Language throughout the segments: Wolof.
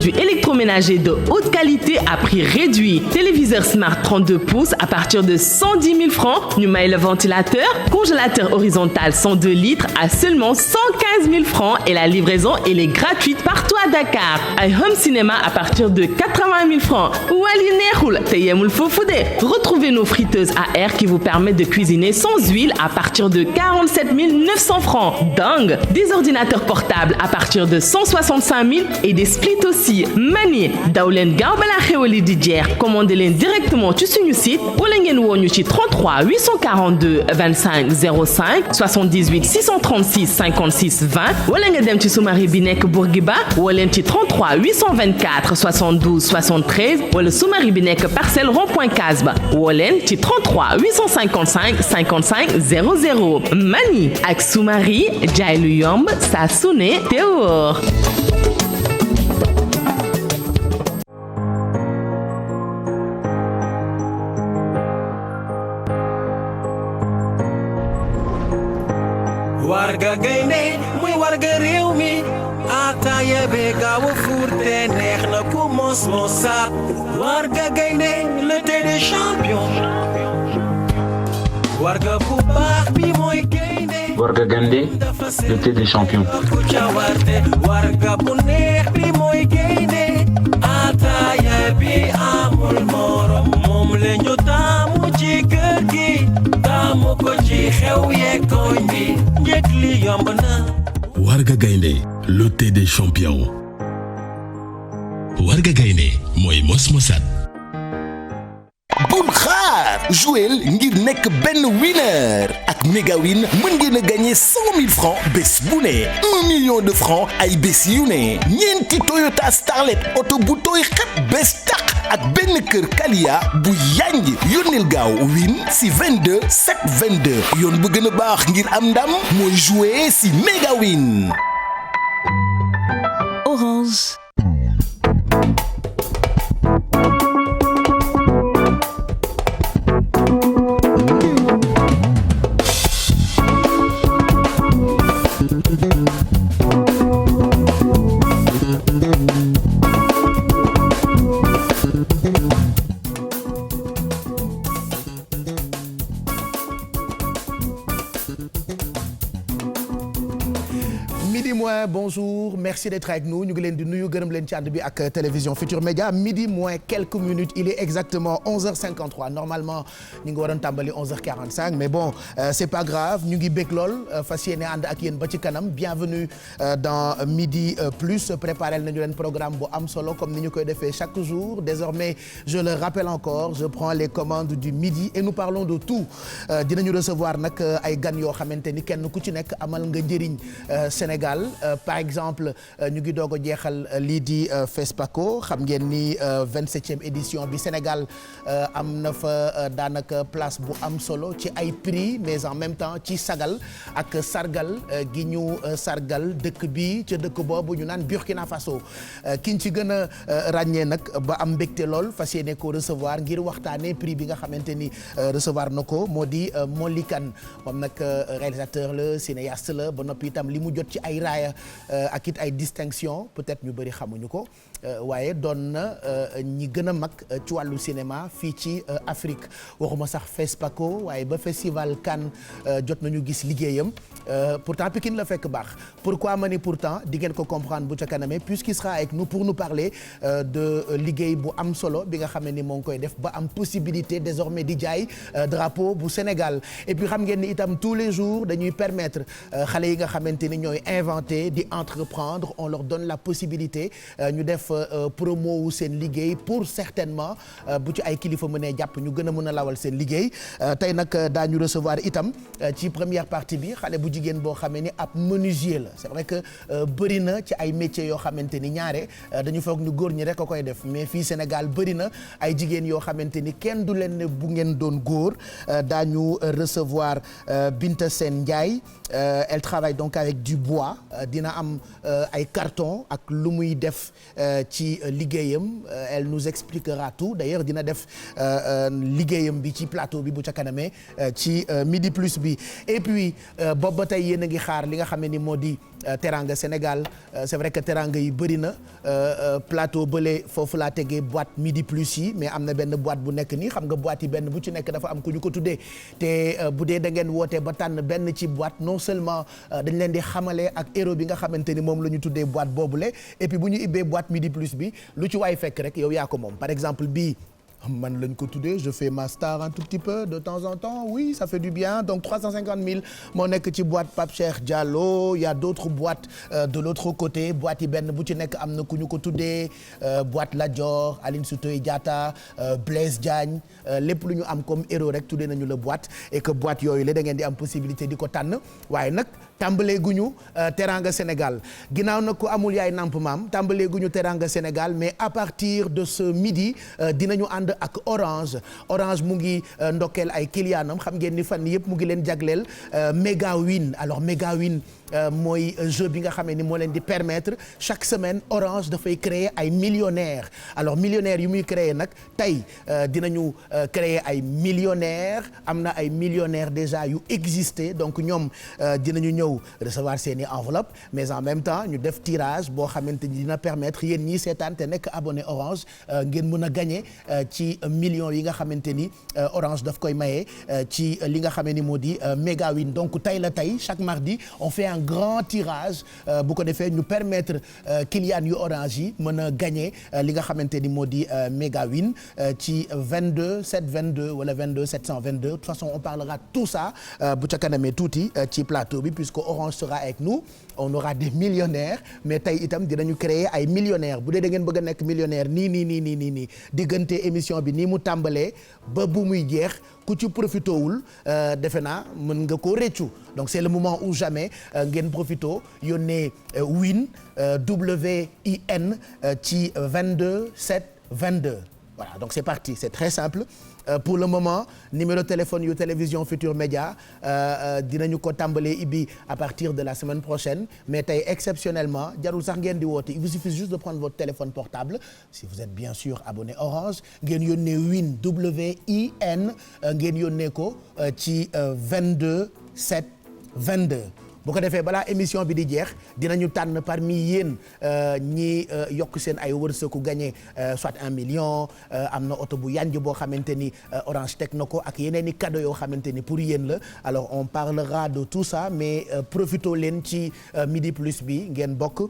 Du électroménager de haute qualité à prix réduit. Téléviseur Smart 32 pouces à partir de 110 000 francs. Ñu may le ventilateur. Congélateur horizontal 102 litres à seulement 115 000 francs et la livraison elle est gratuite partout à Dakar. Ay home cinéma à partir de 80 000 francs. Wali neexul te yemul foofu de. Retrouvez nos friteuses à air qui vous permettent de cuisiner sans huile à partir de 47 900 francs. Dingue. Des ordinateurs portables à partir de 165 000 et des splits aussi. Mani daw leen gaaw balaa xewali di jeex commandez leen directement ci suñu site wala ngeen woo ñu ci 33 842 25 05 78 636 56 20 wala nga dem ci Soumari bi nekk Bourguiba woo leen ci 33 824 72 73 wala Soumari bi nekk Parcelles Rond-Point Casba woo leen ci 33 855 55 00 Mani ak Soumari jaay lu yomb saa su ne te wóor. warga gaynde muy warga réew mi ataaya be gaaw a fuurte neex na ku mos mosaat warga gaynde le thé des champions warga bu baax bi mooy gaynde warga gaynde le thé des champions warga bu neex bi mooy gaynde ataaya bi amul morom moom la ñu taamu ci kër gi taamu ko ci xew yeeg koñ bi njëkk li yomb na. warga gaynde le thé des champions. warga gaynde mooy mos mosaat. bul xaar jouel ngir nekk benn winner ak Mega Win mën ngeen a gagné 100 000 francs bés bu ne 1 million de francs ay bés yu ne ñeenti Toyota Starlet oto bu tooy xet bés tàq ak benn kër Kalia bu yanj yónneel gaaw win si 22 722 yoon bu gën a baax ngir am ndam mooy jouer si Mega Win. Orange. Bonjour, merci d'être avec nous. Ñu ngi leen di nuyu gërëm leen ci ànd bi ak télévision Futur Média midi moins quelques minutes il est exactement 11h53 normalement ñu ngi waroon tàmbali 11h45 mais bon c'est pas grave ñu ngi bég lool fas yéene ànd ak yéen ba ci kanam bienvenue dans Midi Plus préparé nañu leen programme bu am solo comme ni ñu koy defee chaque jour désormais je le rappelle encore je prends les commandes du midi et nous parlons de tout dinañu recevoir nag ay gan yoo xamante ni kenn ku ci nekk amal nga njëriñ Sénégal par exemple ñu ngi doog a jeexal lii di FESPACO xam ngeen ni 27e édition bi Sénégal am na fa daanaka place bu am solo ci ay prix mais en même temps ci sagal ak sargal gi ñu sargal dëkk bi ca dëkk boobu ñu naan Burkina Faso kiñ ci gën a ràññee nag ba am mbégte lool fas yéene ko recevoir ngir waxtaanee prix bi nga xamante ni recevoir na ko moo di Molly Kane moom nag réalisateur la cinéaste la ba noppi itam li mu jot ci ay raaya ak it ay distinction peut-être ñu bëri xamuñu ko waaye doon na ñi gën a mag ci wàllu cinéma fii ci Afrique waxuma sax FESPACO waaye ba festival Cannes jot nañu gis liggéeyam pourtant Pikine la fekk baax pourquoi ma ni pourtant di ngeen ko comprendre bu ca kaname puisqu'il sera avec nous pour nous parler de liggéey bu am solo bi nga xam ne ni moo ngi koy def ba am possibilité désormais di jaay drapeau bu Sénégal et puis xam ngeen ni itam tous les jours dañuy permettre xale yi nga xamante ni ñooy inventer di entreprendre on leur donne la possibilité ñu def promo wu seen liggéey pour certainement bu ci ay kilifa mënee jàpp ñu gën a mën a lawal seen liggéey tey nag daañu recevoir itam ci première partie bi xale bu jigéen boo xamee ni ab menuisier la c'est vrai que bëri na ci ay métiers yoo xamante ni ñaare dañu foog ñu góor ñi rek a koy def mais fii Sénégal bëri na ay jigéen yoo xamante ni kenn du leen ne bu ngeen doon góor daañu recevoir Binta Sène Ndiaye elle travaille donc avec du bois dina am ay carton ak lu muy def ci liggéeyam elle nous expliquera tout d'ailleurs dina def liggéeyam bi ci plateau bi bu ca kanamee ci Midi Plus bi et puis boobu ba tey yéen a ngi xaar li nga xam ne ni moo di Teranga Sénégal c'est vrai que teranga yi bëri na plateau bële foofu laa tegee boîte midi plus yi mais am na benn boîte bu nekk nii xam nga boîte yi benn bu ci nekk dafa am ku ñu ko tuddee te bu dee da ngeen wootee ba tànn benn ci boîte non seulement dañ leen di xamale ak héros bi nga xamante ni moom la ñu tuddee boîte boobule et puis bu ñu ibbee boîte midi plus bi lu ci waay fekk rek yow yaa ko moom par exemple bii man lañ ko tuddee je fais ma star un tout petit peu de temps en temps oui ça fait du bien donc 350 000 moo nekk ci boîte Pape Cheikh Diallo il y a d'autres boîtes de l'autre côté boîte yi benn bu ci nekk am na ku ñu ko tuddee boîte Lat Dior Aline Sitoé Diatta Blaise Diagne lépp lu ñu am comme héros rek tuddee nañu la boîte et que boîte yooyu la da ngeen di am possibilité di ko tànn waaye nag tàmbalee guñu Teranga Sénégal ginnaaw nag ku amul yaay namp maam tàmbalee guñu Teranga Sénégal mais à partir de ce midi dinañu ànd ak Orange mu ngi ndokkeel ay clientam xam ngeen ni fan yëpp mu ngi leen jagleel Mega Win alors Mega Win mooy jeu bi nga xamee ni moo leen di permettre chaque semaine Orange dafay créer ay millionnaires alors millionnaires yu muy créer nag tey dinañu créer ay millionnaires am na ay millionnaires déjà yu existé donc ñoom dinañu ñëw recevoir seeni enveloppe mais en même temps ñu def tirage boo xamante ni dina permettre yéen ñii seetaan te nekk abonné Orange ngeen mën a gagner ci millions yi nga xamante ni Orange daf koy maye ci li nga xamee ni moo di Mega Win donc tey la tey chaque mardi on fait un grand tirage bu ko defee ñu permettre clients yu Orange yi mën a gagner li nga xamante ni moo di Mega Win ci 22 722 wala 22 722 de toute façon on parlera tout ça bu ca kanamee tuuti ci plateau bi puisque Orange sera avec nous on aura des millionnaires mais tey itam dinañu créer ay millionnaires bu dee da ngeen bëgg a nekk millionnaire nii diggante émission bi nii mu tàmbalee ba bu muy jeex ku ci profitowul defe naa mën nga koo réccu donc c'est le moment ou jamais ngeen profito yónnee win WIN ci 22 7 22 voilà donc c'est parti c'est très simple pour le moment numéro téléphone yu télévision Futur Média dinañu ko tàmbalee ibbi à partir de la semaine prochaine mais tey exceptionnellement jarul sax ngeen di woote il vous suffit juste de prendre votre téléphone portable si vous êtes bien sûr abonné Orange ngeen yónnee win WIN ngeen yónnee ko ci 22 7 22 bu ko defee balaa émission bi di jeex dinañu tànn parmi yéen ñi yokk seen ay wërsëgu gagné soit 1 million am na oto bu yanj boo xamante ni Orange teg na ko ak yeneen i cadeau yoo xamante ni pour yéen la alors on parlera de tout ça mais profito leen ci midi plus bi ngeen bokk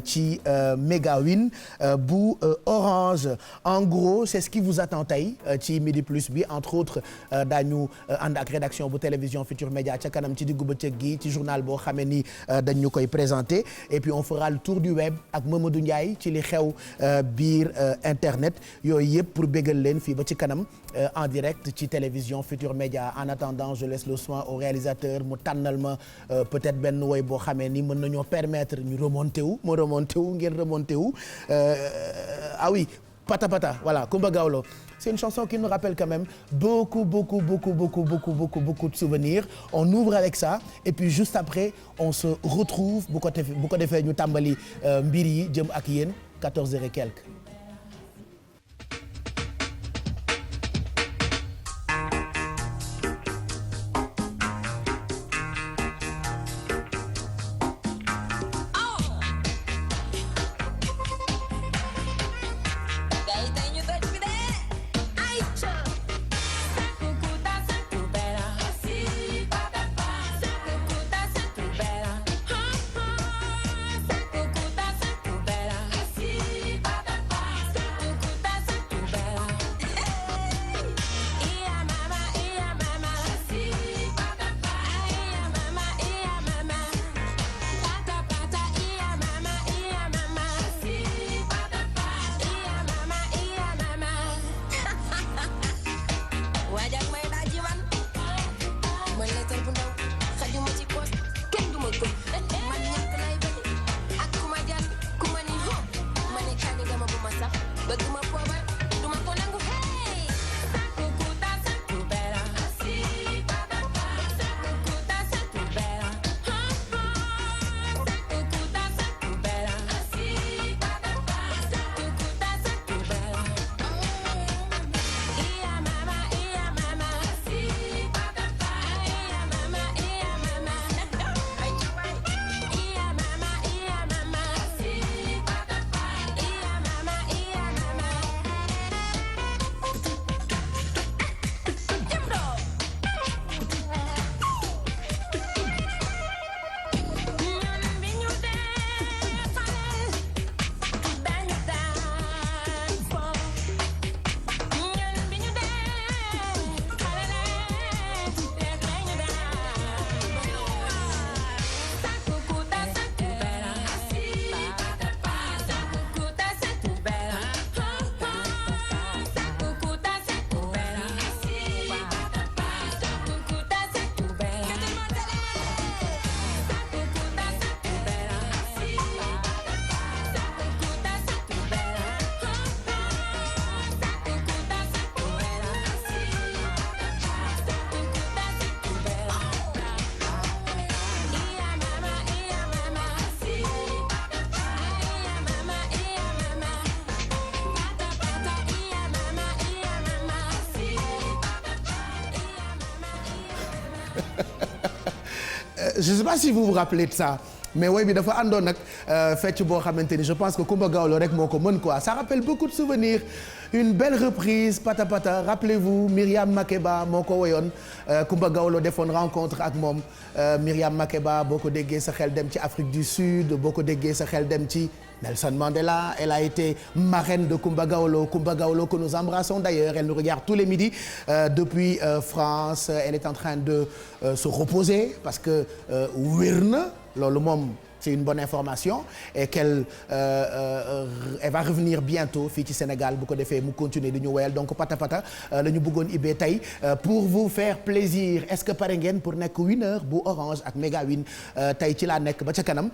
ci Mega Win bu Orange en gros c'est ce qui vous attend tey ci midi plus bi entre autres daañu ànd ak rédaction bu télévision Futur Média ca kanam ci diggu bëccëg gi ci journal boo xamee ni dañ ñu koy présenter et puis on fera le tour du web ak Mamadou Ndiaye ci li xew biir internet yooyu yëpp pour bégal leen fii ba ci kanam en direct ci télévision Futur Média en attendant je laisse le soin au réalisateur mu tànnal ma peut-être benn woy boo xamee ni mën nañoo permettre ñu remonter wu ngeen remonter wu ah oui Pata Pata voilà Kumba Gawlo c'est une chanson qui nous rappelle quand même beaucoup de souvenirs on ouvre avec ça et puis juste après on se retrouve bu ko defee ñu tàmbali mbir yi jëm ak yéen 14h et quelques. Je sais pas si vous vous rappelez de ça. mais woy bi dafa àndoon nag fecc boo xamante ni je pense que Coumba Gawlo rek moo ko mën quoi ça rappelle beaucoup de souvenirs une belle reprise pata pata rappelez-vous Myriam Makeba moo ko woyoon Coumba Gawlo defoon rencontre ak moom Myriam Makeba boo ko déggee sa xel dem ci Afrique du Sud boo ko déggee sa xel dem ci Nelson Mandela elle a été marraine de Coumba Gawlo que nous embrassons d'ailleurs elle nous regarde tous les midis depuis France elle est en train de se reposer parce que wér na loolu moom c'est une bonne information et qu'elle elle va revenir bientôt fii ci Sénégal bu ko defee mu continuer di ñu woyal donc pata pata la ñu bëggoon ibbee tey pour vous faire plaisir est-ce que pare ngeen pour nekk winner bu Orange ak Mega Win tey ci laa nekk ba ca kanam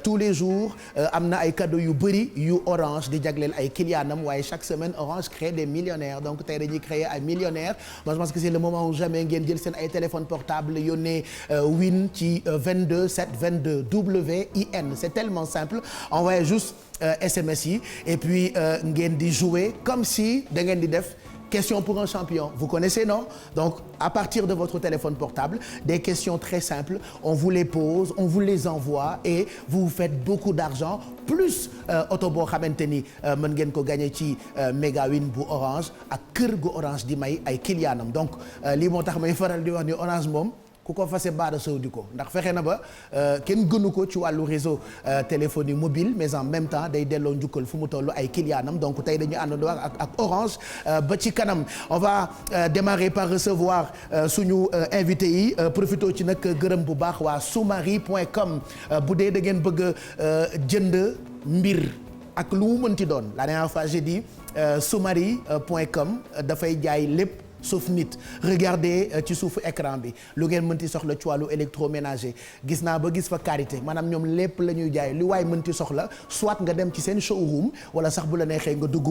tous les jours am na ay cadeaux yu bëri yu Orange di jagleel ay clientam waaye chaque semaine Orange crée des millionnaires donc tey dañuy créer ay millionnaires moi je pense que c'est le moment où jamais ngeen jël seen ay téléphones portables yónnee Win ci 22 7 22 WIN c'est tellement simple envoyez juste SMS yi et puis ngeen di jouer comme si da ngeen di def question pour un champion vous connaissez non donc à partir de votre téléphone portable des questions très simples on vous les pose on vous les envoie et vous faites beaucoup d'argent plus oto boo xamante ni mën ngeen ko gagner ci Mega Win bu Orange ak kër gu Orange di may ay clientam donc lii moo tax may faral di wax ni Orange moom ku ko fase baada sawdi ko ndax fexe na ba kenn gënu ko ci wàllu réseau téléphonie mobile mais en même temps day delloo njukkal fu mu toll ay clientam donc tey dañu àndandoo ak Orange ba ci kanam on va démarrer par recevoir suñu invité yi profito ci nag gërëm bu baax waa soumari.com bu dee da ngeen bëgg jënd mbir ak lu mu mënti doon la dernière fois j'ai dit soumari.com dafay jaay lépp sauf nit regardez ci suufu écran bi lu ngeen mënti soxla ci wàllu électroménager gis naa ba gis fa karité maanaam ñoom lépp la ñuy jaay lu waay mënti soxla soit nga dem ci seen showroom wala sax bu la neexee nga dugg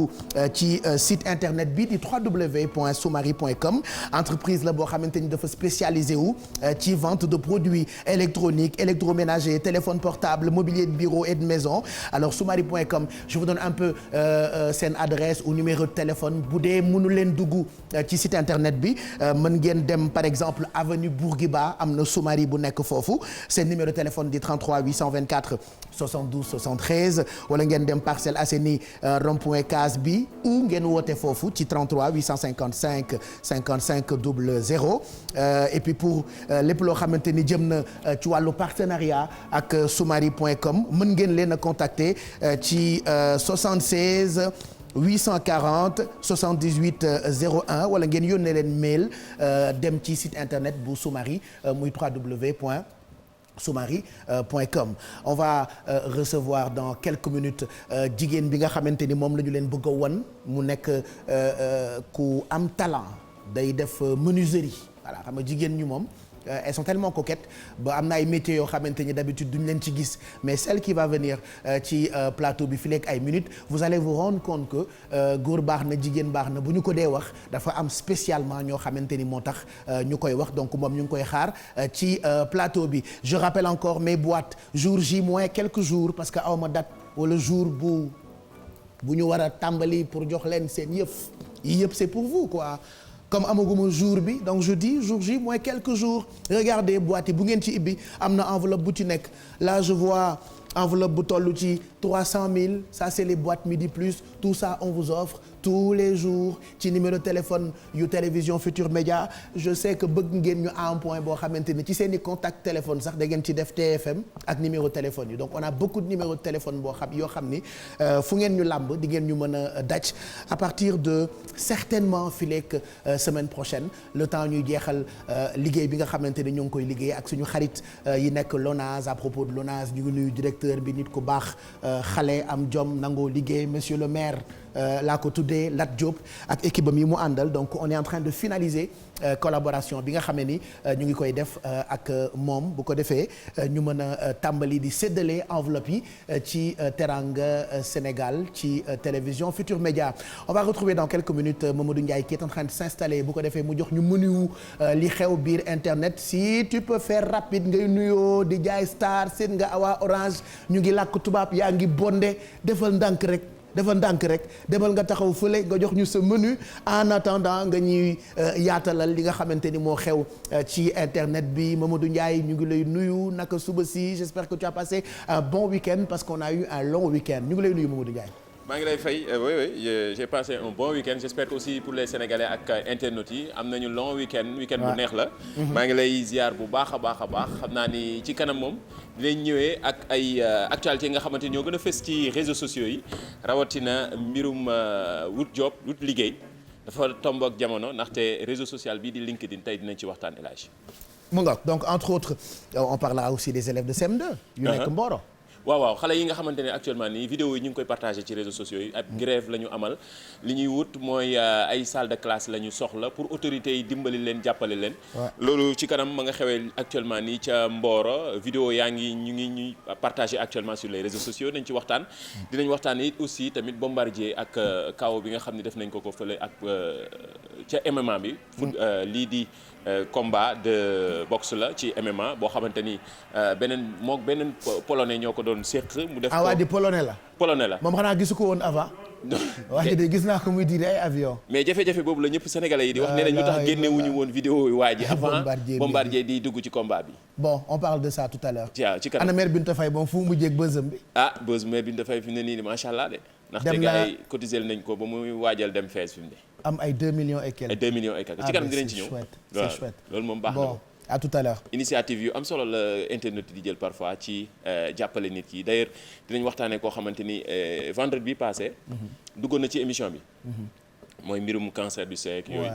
ci site internet bi di www.soumari.com entreprise la boo xamante ni dafa spécialisé wu ci vente de produits électroniques électroménager téléphone portable mobilier de bureau et de maison alors soumari.com je vous donne un peu seen adresse ou numéro de téléphone bu dee mënu leen dugg ci site internet bi mën ngeen dem par exemple avenue Bourguiba am na Soumari bu nekk foofu seen numéro de téléphone di 33 824 72 73 wala ngeen dem Parcelles Assainies rond-point Case bi ou ngeen woote foofu ci 33 855 55 00 et puis pour lépp loo xamante ni jëm na ci wàllu partenariat ak soumari.com mën ngeen leen a contacter ci 76 840 78 01 wala ngeen yónnee leen mail dem ci site internet bu Soumari muy www.soumari.com on va recevoir dans quelques minutes jigéen bi nga xamante ni moom la ñu leen bëgg a won mu nekk ku am talent day def menuiserie voilà xam nga jigéen ñi moom elles sont tellement coquettes ba am na ay métiers yoo xamante ni d'habitude duñ leen ci gis mais celle qui va venir ci plateau bi fi lekk ay minutes vous allez vous rendre compte que góor baax na jigéen baax na bu ñu ko dee wax dafa am spécialement ñoo xamante ni moo tax ñu koy wax donc moom ñu ngi koy xaar ci plateau bi je rappelle encore mes boîtes jour J moins quelques jours parce que awma date wala jour bu ñu war a tàmbali pour jox leen seen yëf yi yëpp c'est pour vous quoi comme amaguma jour bi donc je dis jour J moins quelques jours regardez boîte yi bu ngeen ci ibbi am na enveloppe bu ci nekk là je vois enveloppe bu toll ci 300 000 ça c'est les boîtes Midi Plus tout ça on vous offre tous les jours ci numéro de téléphone yu télévision Futur Média je sais que bëgg ngeen ñu à un point boo xamante ni ci seeni contact téléphone sax da ngeen ci def TFM ak numéro téléphone yi donc on a beaucoup de numéros de téléphone boo xam yoo xam ni fu ngeen ñu làmb di ngeen ñu mën a daj à partir de certainement fileek semaine prochaine le temps ñuy jeexal liggéey bi nga xamante ni ñu ngi koy liggéey ak suñu xarit yi nekk LONASE à propos de LONASE ñu ngi nuyu directeur bi nit ku baax xale am jom nangoo liggéey monsieur le maire laa ko tuddee Lat Diop ak équipe am yi mu àndal donc on est en train de finaliser collaboration bi nga xam ne ni ñu ngi koy def ak moom bu ko defee ñu mën a tàmbali di séddale enveloppe yi ci Teranga Sénégal ci télévision Futur Média on va retrouver dans quelques minutes Mamadou Ndiaye qui est en train de s'installer bu ko defee mu jox ñu menu li xew biir internet si tu peux faire rapide ngay nuyoo di jaay star seen nga awaa Orange ñu ngi làkk tubaab yaa ngi bondé defal ndànk rek dafa ndànk rek demal nga taxaw fële nga jox ñu sa menu en attendant nga ñuy yaatalal li nga xamante ni moo xew ci internet bi. Mamadou Ndiaye ñu ngi lay nuyu naka suba si j'espère que tu as passé un bon week-end parce qu'on a eu un long week-end ñu ngi lay nuyu Mamadou Ndiaye. maa ngi lay fay oui j'ai passé un bon week-end j'espère que aussi pour les Sénégalais ak internautes yi am nañu long week-end bu neex la. maa ngi lay ziar bu baax a baax xam naa ni ci kanam moom dinañ ñëwee ak ay actualités nga xamante ni ñoo gën a fës ci réseaux sociaux yi rawatina mbirum wut liggéey dafa tomb ak jamono ndaxte réseau social bii di LinkedIn tey dinañ ci waxtaan El Hadj. mu nga donc entre autres on parlera aussi des élèves de CM2. yu nekk Mboro. waaw xale yi nga xamante ne actuellement nii vidéo yi ñu ngi koy partagé ci réseaux sociaux yi ab grève la ñu amal li ñuy wut mooy ay salle de classe la ñu soxla pour autorités yi dimbali leen jàppale leen. loolu ci kanam ma nga xewee actuellement nii ca Mboro vidéo yaa ngi ñuy partagé actuellement sur les réseaux sociaux dañ ci waxtaan. dinañ waxtaan it aussi tamit Bombardier ak kaw bi nga xam ne def nañ ko fële ak ca MMA bi. lii di. Combat de boxe la ci MMA boo xamante ni beneen polonais ñoo ko doon séq mu def ko waa di polonais la moom xanaa gisu ko woon avant waaye de gis naa ko muy diire ay avion mais jafe-jafe boobu la ñëpp sénégalais yi di wax nee nañ lu tax génnewuñu woon vidéo yi waa ji avant Bombardier di dugg ci combat bi. Bon on parle de ça tout à l'heure ci kanam ana mère Binta Faye moom fu mu mujjee ak bësam bi bës mère Binta Faye fi mu ne nii macha allah de ndaxte gars yi cotisé nañ ko ba muy waajal dem fees fi mu ne am ay 2 millions et quelques. ay 2 millions et quelques ci kanam dinañ ci ñëw c'est chouette loolu moom baax na bon à tout à l'heure initiative yu am solo la internet di jël parfois ci jàppale nit yi d'ailleurs dinañ waxtaanee koo xamante ni vendredi bi passé duggoon na ci émission bi mooy mbirum cancer du sein yooyu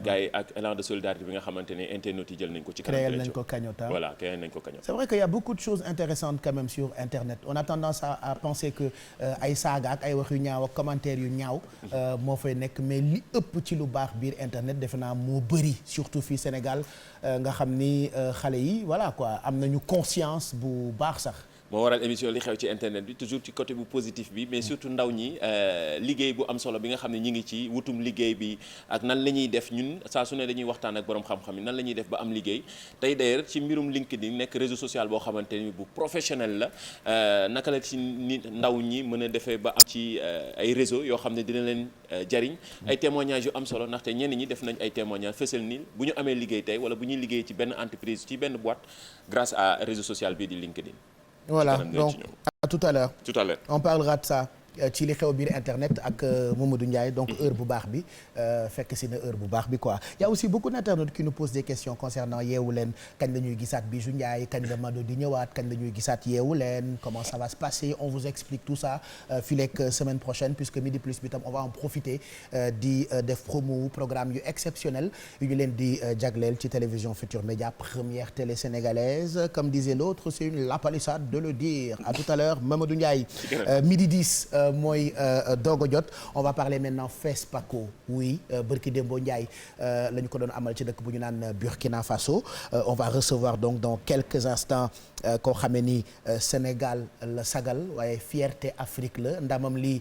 gars yi ak élan de solidarité bi nga xamante ne internautes yi jël nañ ko ci kanam créé nañ ko cagnotte voilà créé nañ ko cagnotte c'est vrai qu'il y a beaucoup de choses intéressantes quand même sur internet on a tendance à penser que ay saaga ak ay wax yu ñaaw ak commentaires yu ñaaw moo fay nekk mais li ëpp ci lu baax biir internet defe naa moo bëri surtout fii Sénégal nga xam ni xale yi voilà quoi am nañu conscience bu baax sax moo waral émission li xew ci internet bi toujours ci côté bu positif bi mais surtout ndaw ñi liggéey bu am solo bi nga xam ne ñi ngi ci wutum liggéey bi ak nan la ñuy def ñun saa su ne dañuy waxtaan ak borom xam-xam yi nan la ñuy def ba am liggéey tey d'ailleurs ci mbirum LinkedIn nekk réseau social boo xamante ni bu professionnel la naka la ci nit ndaw ñi mën a defee ba am ci ay réseau yoo xam ne dina leen jariñ ay témoignages yu am solo ndaxte ñenn ñi def nañ ay témoignages fësal ni bu ñu amee liggéey tey wala bu ñuy liggéey ci benn entreprise ci benn boîte grâce à réseau social bii di LinkedIn. Voilà donc à tout à l'heure. Tout à l'heure. On parlera de ça ci li xew biir internet ak Mamadou Ndiaye donc heure bu baax bi fekk si na heure bu baax bi quoi y a aussi beaucoup d'internautes qui nous posent des questions concernant Yeewu Leen kañ la ñuy gisaat Bijou Ndiaye kañ la Mado di ñëwaat kañ la ñuy gisaat Yeewu Leen comment ça va se passer on vous explique tout ça fii leeg semaine prochaine puisque Midi Plus bi tam on va en profiter di def promo programme yu exceptionnel yu ñu leen di jagleel ci télévision Futur Média première télé sénégalaise comme disait l'autre c'est une lapalissade de le dire à tout à l'heure Mamadou Ndiaye midi 10 mooy doog a jot on va parler maintenant FESPACO oui bërki Dembo Ndiaye la ñu ko doon amal ci dëkk bu ñu naan Burkina Faso on va recevoir donc dans quelques instants koo xamee ni Sénégal la sagal waaye fierté Afrique la ndamam lii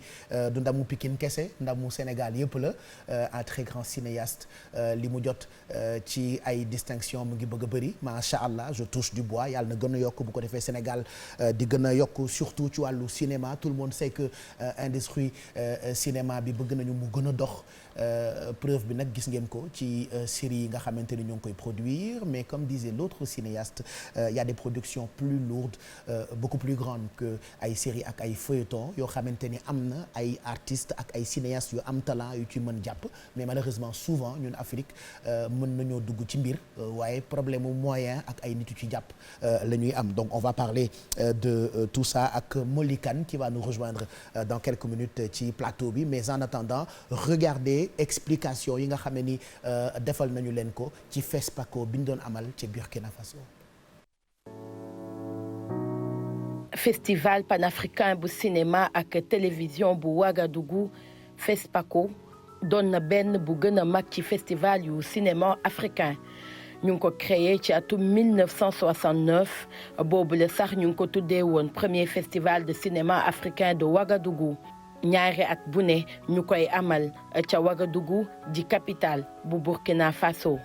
du ndamu Pikine kese ndamu Sénégal yëpp la un très grand cinéaste li mu jot ci ay distinction mu ngi bëgg a bëri macha allah je touche du bois yàlla na gën a yokk bu ko defee Sénégal di gën a yokk surtout ci wàllu cinéma tout le monde sait que industrie cinéma bi bëgg nañu mu gën a dox preuve bi nag gis ngeen ko ci séries yi nga xamante ni ñoo ngi koy produire mais comme disait l'autre cinéaste il y a des productions plus lourdes beaucoup plus grandes que ay séries ak ay feuilletons yoo xamante ni am na ay artistes ak ay cinéastes yu am talent yu ci mën jàpp mais malheureusement souvent ñun Afrique mën nañoo dugg ci mbir waaye problème mu moyen ak ay nit yu ci jàpp la ñuy am donc on va parler de tout ça ak Molly Kane qui va nous rejoindre dans quelques minutes ci plateau bi mais en attendant regardez explication yi nga xam ne ni defal nañu leen ko ci FESPACO bi ñu doon amal ci Burkina Faso. Festival panafricain bu cinéma ak télévision bu Ouagadougou FESPACO doon na benn bu gën a mag ci festival yu cinéma africain ñu ngi ko créé ci atum 1969 boobu la sax ñu ngi ko tuddee woon premier festival de cinéma africain de Ouagadougou ñaari at bu ne ñu koy amal ca Ouagadougou di capitale bu Burkina Faso.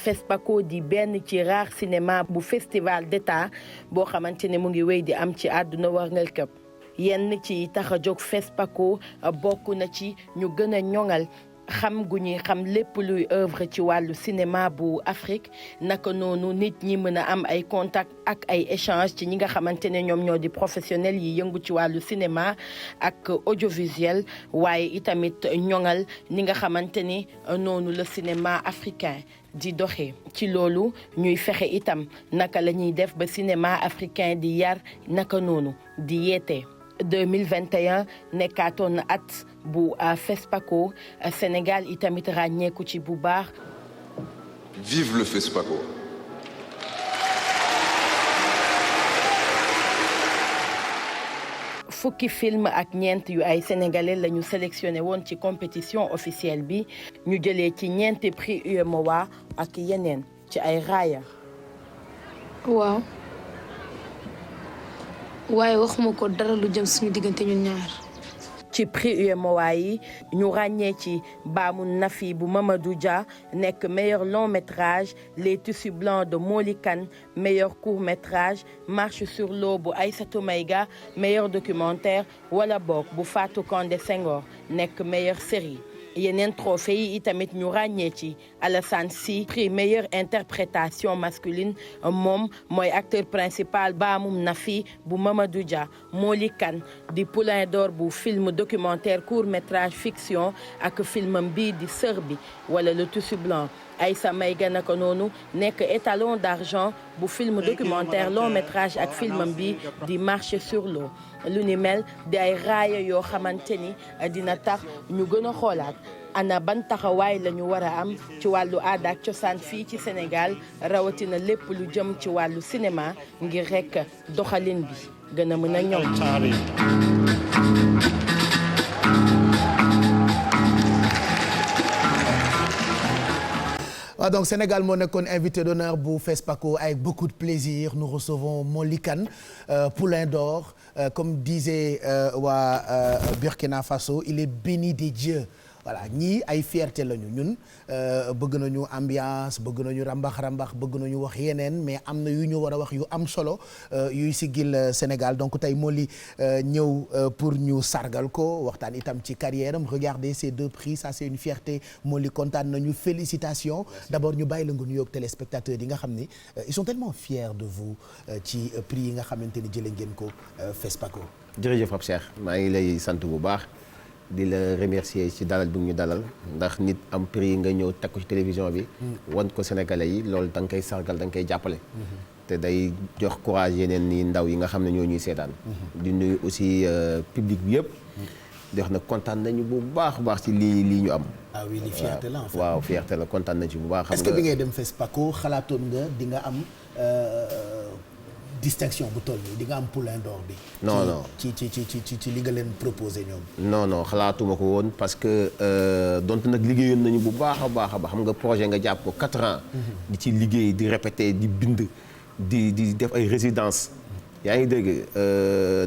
FESPACO di benn ci rare cinéma bu festival d'état boo xamante ne mu ngi wéy di am ci àdduna warngal këpp yenn ci tax a jóg FESPACO bokk na ci ñu gën a ñoŋal xam gu ñuy xam lépp luy œuvre ci wàllu cinéma bu Afrique naka noonu nit ñi mën a am ay contact ak ay échange ci ñi nga xamante ne ñoom ñoo di professionnels yi yëngu ci wàllu cinéma ak audiovisuel waaye itamit ñoŋal ni nga xamante ni noonu le cinéma africain di doxee ci loolu ñuy fexe itam naka la ñuy def ba cinéma africain di yar naka noonu di yeete 2021 nekkaatoon na at bu FESPACO Sénégal itamit ràññeeku ci bu baax. Vive le FESPACO. fukki film ak ñeent yu ay sénégalais la ñu sélectionné woon ci compétition officielle bi ñu jëlee ci ñeenti prix UEMOA ak yeneen ci ay raaya. waaw. waaye waxuma ko dara lu jëm suñu diggante ñun ñaar. ci prix UEMOA yi ñu ràññee ci Baamu Nafi bu Mamadou Dia nekk meilleur long métrage Les Tissus Blancs de Moli Kane meilleur court métrage Marche sur l'eau bu Aïssatou Maïga meilleur documentaire wala boog bu Fatou Kandé Senghor nekk meilleure série. yeneen trophée yi itamit ñu ràññee ci Alassane Sy prix meilleure interprétation masculine moom mooy acteur principal Baamu Nafi bu Mamadou Dia Moli Kane di poulain d'or bu film documentaire court métrage fiction ak filmam bii di Sœur bi wala Le Tissu Blanc Aïssa Maïga naka noonu nekk étalon d'argent bu film documentaire long métrage ak filmam bi di Marcher sur l'eau lu ni mel di ay raaya yoo xamante ni dina tax ñu gën a xoolaat ana ban taxawaay la ñu war a am ci wàllu aada ak cosaan fii ci Sénégal rawatina lépp lu jëm ci wàllu cinéma ngir rekk doxalin bi gën a mën a ñoŋ. Ah, donc Sénégal moo nekkoon invité d'honneur bu FESPACO avec beaucoup de plaisir nous recevons Moli Kane poulain d'or comme disait waa Burkina Faso il est béni des dieux voilà ñii ay fierté lañu ñun bëgg nañu ambiance bëgg nañu rambax bëgg nañu wax yeneen mais am na yu ñu war a wax yu am solo yuy siggil Sénégal donc tey Moli ñëw pour ñu sargal ko waxtaan itam ci carrière am regardez ces 2 prix ça c'est une fierté Moli kontaan nañu félicitations d'abord ñu bàyyi la nga nuyoog téléspectateurs yi nga xam ni ils sont tellement fiers de vous ci prix yi nga xamante ni jëlee ngeen ko FESPACO. jërëjëf Pape Cheikh maa ngi lay sant bu baax. di la remercier ci dalal bi ñu dalal ndax nit am prix nga ñëw teg ko ci télévision bi wan ko sénégalais yi loolu da nga koy sargal da nga koy jàppale te day jox courage yeneen ni ndaw yi nga xam ne ñoo ñuy seetaan di nuyu aussi public bi yëpp di wax nag kontaan nañu bu baax ci lii ñu am. ah oui li fierté la en fait. waaw fierté la kontaan nañu ci bu baax. est-ce que bi ngay dem FESPACO xalaatoon nga di nga am distinction bu toll nii di nga am poulain d'or bi. non ci li nga leen proposé ñoom. non xalaatuma ko woon parce que donte nag liggéeyoon nañu bu baax a baax xam nga projet nga jàpp ko 4 ans. di ci liggéey di répéter di bind di def ay résidence yaa ngi dégg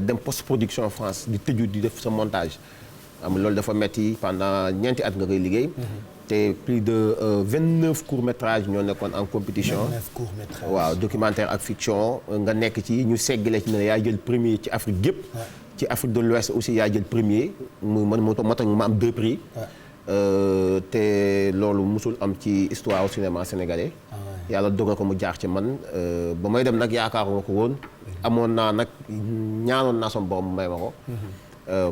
dem post production France di tëju di def sa montage am loolu dafa metti pendant ñeenti at nga koy liggéey. te plus de 29 courts-métrages ñoo nekkoon en compétition. 29 courts-métrages waaw documentaire ak fiction nga nekk ci ñu seggale ci ne yaa jël premier ci Afrique gépp ci Afrique de l'Ouest aussi yaa jël premier moo tax ma am 2 prix. te loolu musul am ci histoire cinéma sénégalais. yàlla dogal ko mu jaar ci man ba may dem nag yaakaaruma ko woon. amoon naa nag ñaanoon naa sama borom may ma ko.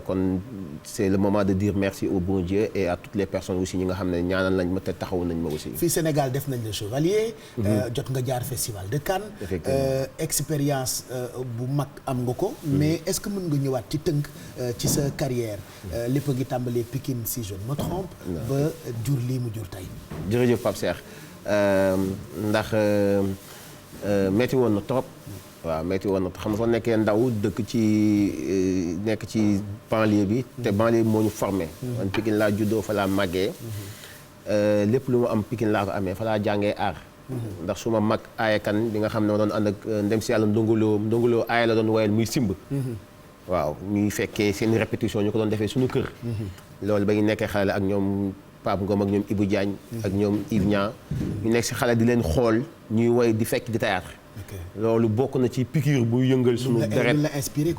kon c'est le moment de dire merci au bon Dieu et à toutes les personnes aussi ñi nga xam ne ñaanal nañ ma te taxawu nañ ma aussi. fii Sénégal def nañ le chevalier. jot nga jaar festival de Cannes. expérience bu mag am nga ko. mais est-ce que mën nga ñëwaat ci tënk ci sa carrière. lépp a ngi tàmbalee Pikine si je ne me trompe. ba jur lii mu jur tey. jërëjëf Pape Cheikh ndax metti woon na trop. waaw métti woon na xam nga soo nekkee ndaw dëkk ci nekk ci banlieue bi te banlieue bi moo ñu formé man Pikine laa juddoo fa laa màggee lépp lu ma am Pikine laa ko amee fa laa jàngee aar ndax su ma mag Aya Kane bi nga xam ne ma doon ànd ak ndem si yàlla ndongoloo Aya la doon woyal muy simb waaw ñuy fekkee seen répétition ñu ko doon defee suñu kër loolu ba ñu nekkee xale ak ñoom Pape Ngom ak ñoom Ibou Diagne ak ñoom Yves Niang ñu nekk si xale di leen xool ñuy woy di fekk di théâtre loolu bokk na ci piqûre bu yëngal suñu deret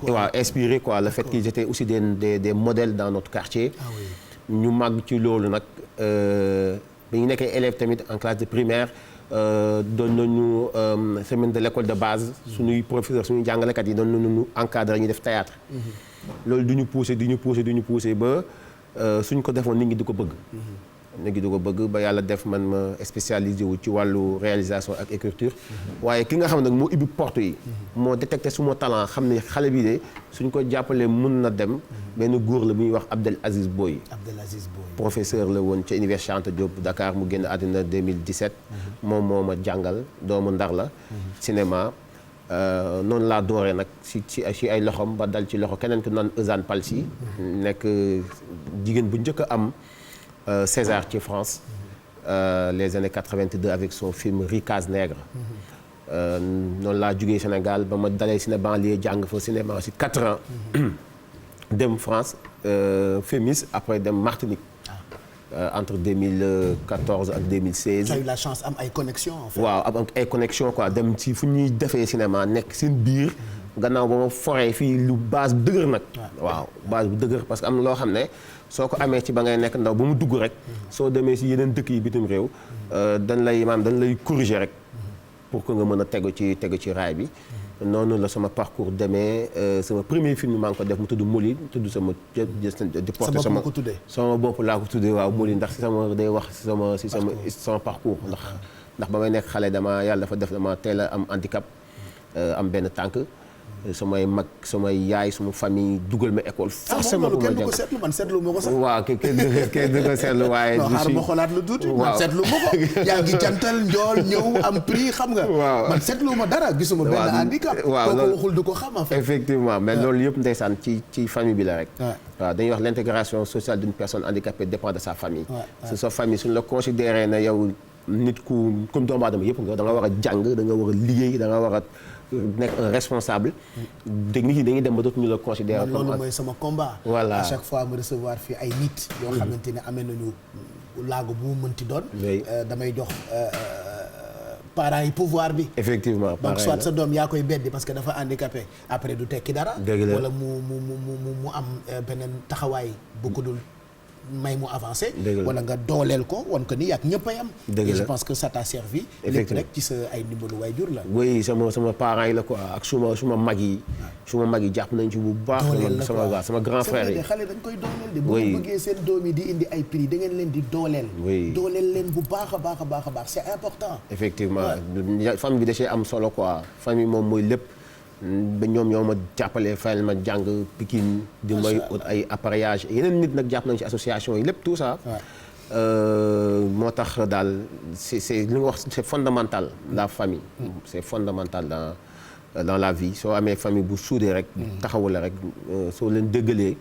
waaw inspiré quoi le fait qu'ils étaient aussi des modèles dans notre quartier ñu màgg ci loolu nag bi ñu nekkee élève tamit en classe de primaire doon nañu semaine de l'école de base suñuy professeur suñuy jàngalekat yi doon nañu encadré ñu def théâtre loolu du ñu poussé ba suñ ko defoon nit ñi di ko bëgg nit ñi di ko bëgg ba yàlla def man ma spécialisé wu ci wàllu réalisation ak écriture waaye ki nga xam nag moo ibbi porte yi moo détecté suma talent xam ne xale bi de suñ ko jàppalee mun na dem benn góor la bu ñuy wax Abdel Aziz Boy professeur la woon ca Université Cheikh Anta Diop Dakar mu génn àddina 2017 moom moo ma jàngal doomu Ndar la cinéma noonu laa dooree nag ci ay loxom ba dal ci loxo keneen ku naan Eusane Palsy nekk jigéen bu njëkk a am César ci France les années 82 avec son film Ricaz Nègre noonu laa jugee Sénégal ba ma dalee ciné banlieue jàng fa cinéma ci 4 ans dem France FEMIS après dem Martinique entre 2014 ak 2016. tu as eu la chance am ay connexion en fait. waaw am ay connexion quoi dem ci fu ñuy defee cinéma nekk seen biir gannaaw ba ma foree fii lu base bu dëgër nag. waaw base bu dëgër parce que am na loo xam ne soo ko amee ci ba ngay nekk ndaw ba mu dugg rek. soo demee si yeneen dëkk yi bitim réew dañ lay corriger rek pour que nga mën a tegu ci raay bi. noonu la sama parcours demee sama premier film maa ngi ko def mu tudd Moli tudd sama di porté sama bopp laa ko tuddee waaw Moli ndax sama day wax si sama parcours ndax ba may nekk xale yàlla dafa def dama teel a am handicap am benn tànk samay mag samay yaay sama famille dugal ma école forcément kenn du ko seetlu man seetlu ma ko sax waaw kenn du ko seetlu waaye xaar ma xoolaat lu tuuti man seetlu ma ko yaa ngi jantal njool ñëw am prix xam nga man seetlu ma dara gisuma benn handicap kooku waxul du ko xam en fait effectivement mais loolu yëpp ndeysaan ci famille bi la rek waaw dañuy wax l'intégration sociale d'une personne handicapée dépend de sa famille c'est sa famille suñu la considéré na yow nit ku comme doomu aadama yëpp nga da nga war a jàng da nga war a liggéey da nga war a nekk un responsable. dégg nit ñi dañuy dem ba dootuñu la considérer. loolu mooy sama combat. voilà à chaque fois ma recevoir fii ay nit. yoo xamante ne amee nañu laago bu mu mënti doon. damay jox parents yi pouvoir bi. effectivement donc soit sa doom yaa koy beddi parce que dafa handicapé après du tekki dara. wala mu am beneen taxawaay bu ko dul may mu avancé. wala nga dooleel ko wan ko ni yàgg ñëpp a yam. et je pense que ça t'a servi. lépp rek ci sa ay ndimbalu waajur la. oui sama parents yi la quoi ak suma mag yi. suma mag yi jàpp nañ ci bu baax. sama grand frère yi. xale dañ koy dooleel de. bu ngeen bëggee seen doom yi di indi ay prix da ngeen leen di dooleel. dooleel leen bu baax a baax c'est important. effectivement famille bi da cee am solo quoi famille moom mooy lépp. ba ñoom ñoo ma jàppale fayal ma jàng Pikine di may ay appareillage yeneen nit nag jàpp nañ ci association yi lépp tout ça moo tax daal c'est li nga wax c'est fondamental la famille c'est fondamental dans la vie soo amee famille bu soudée rek taxawu la rek soo leen déggalee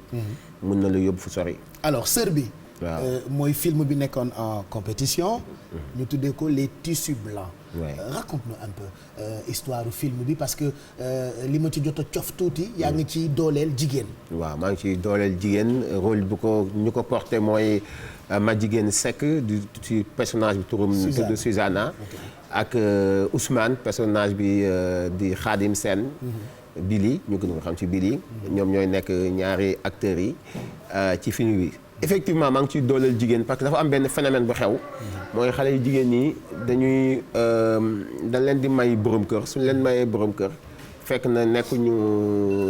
mën na la yóbbu fu sori. alors sœur bi mooy film bi nekkoon en compétition ñu tuddee ko les tissus blancs. raconte-nous un peu histoire film bi parce que li ma ci jot a cof tuuti yaa ngi ci dooleel jigéen. waaw maa ngi ci dooleel jigéen rôle bu ko ñu ko porté mooy ma jigéen Seck ci personnage bi turum tudd Susanna ak Ousmane personnage bi di Khadim Sène Billy ñu gën a xam ci Billy ñoom ñooy nekk ñaari acteurs yi ci film bi. effectivement maa ngi ciy dooleel jigéen parce que dafa am benn phénomène bu xew mooy xale yu jigéen ñi dañ leen di may borom kër suñu leen mayee borom kër fekk na nekkuñu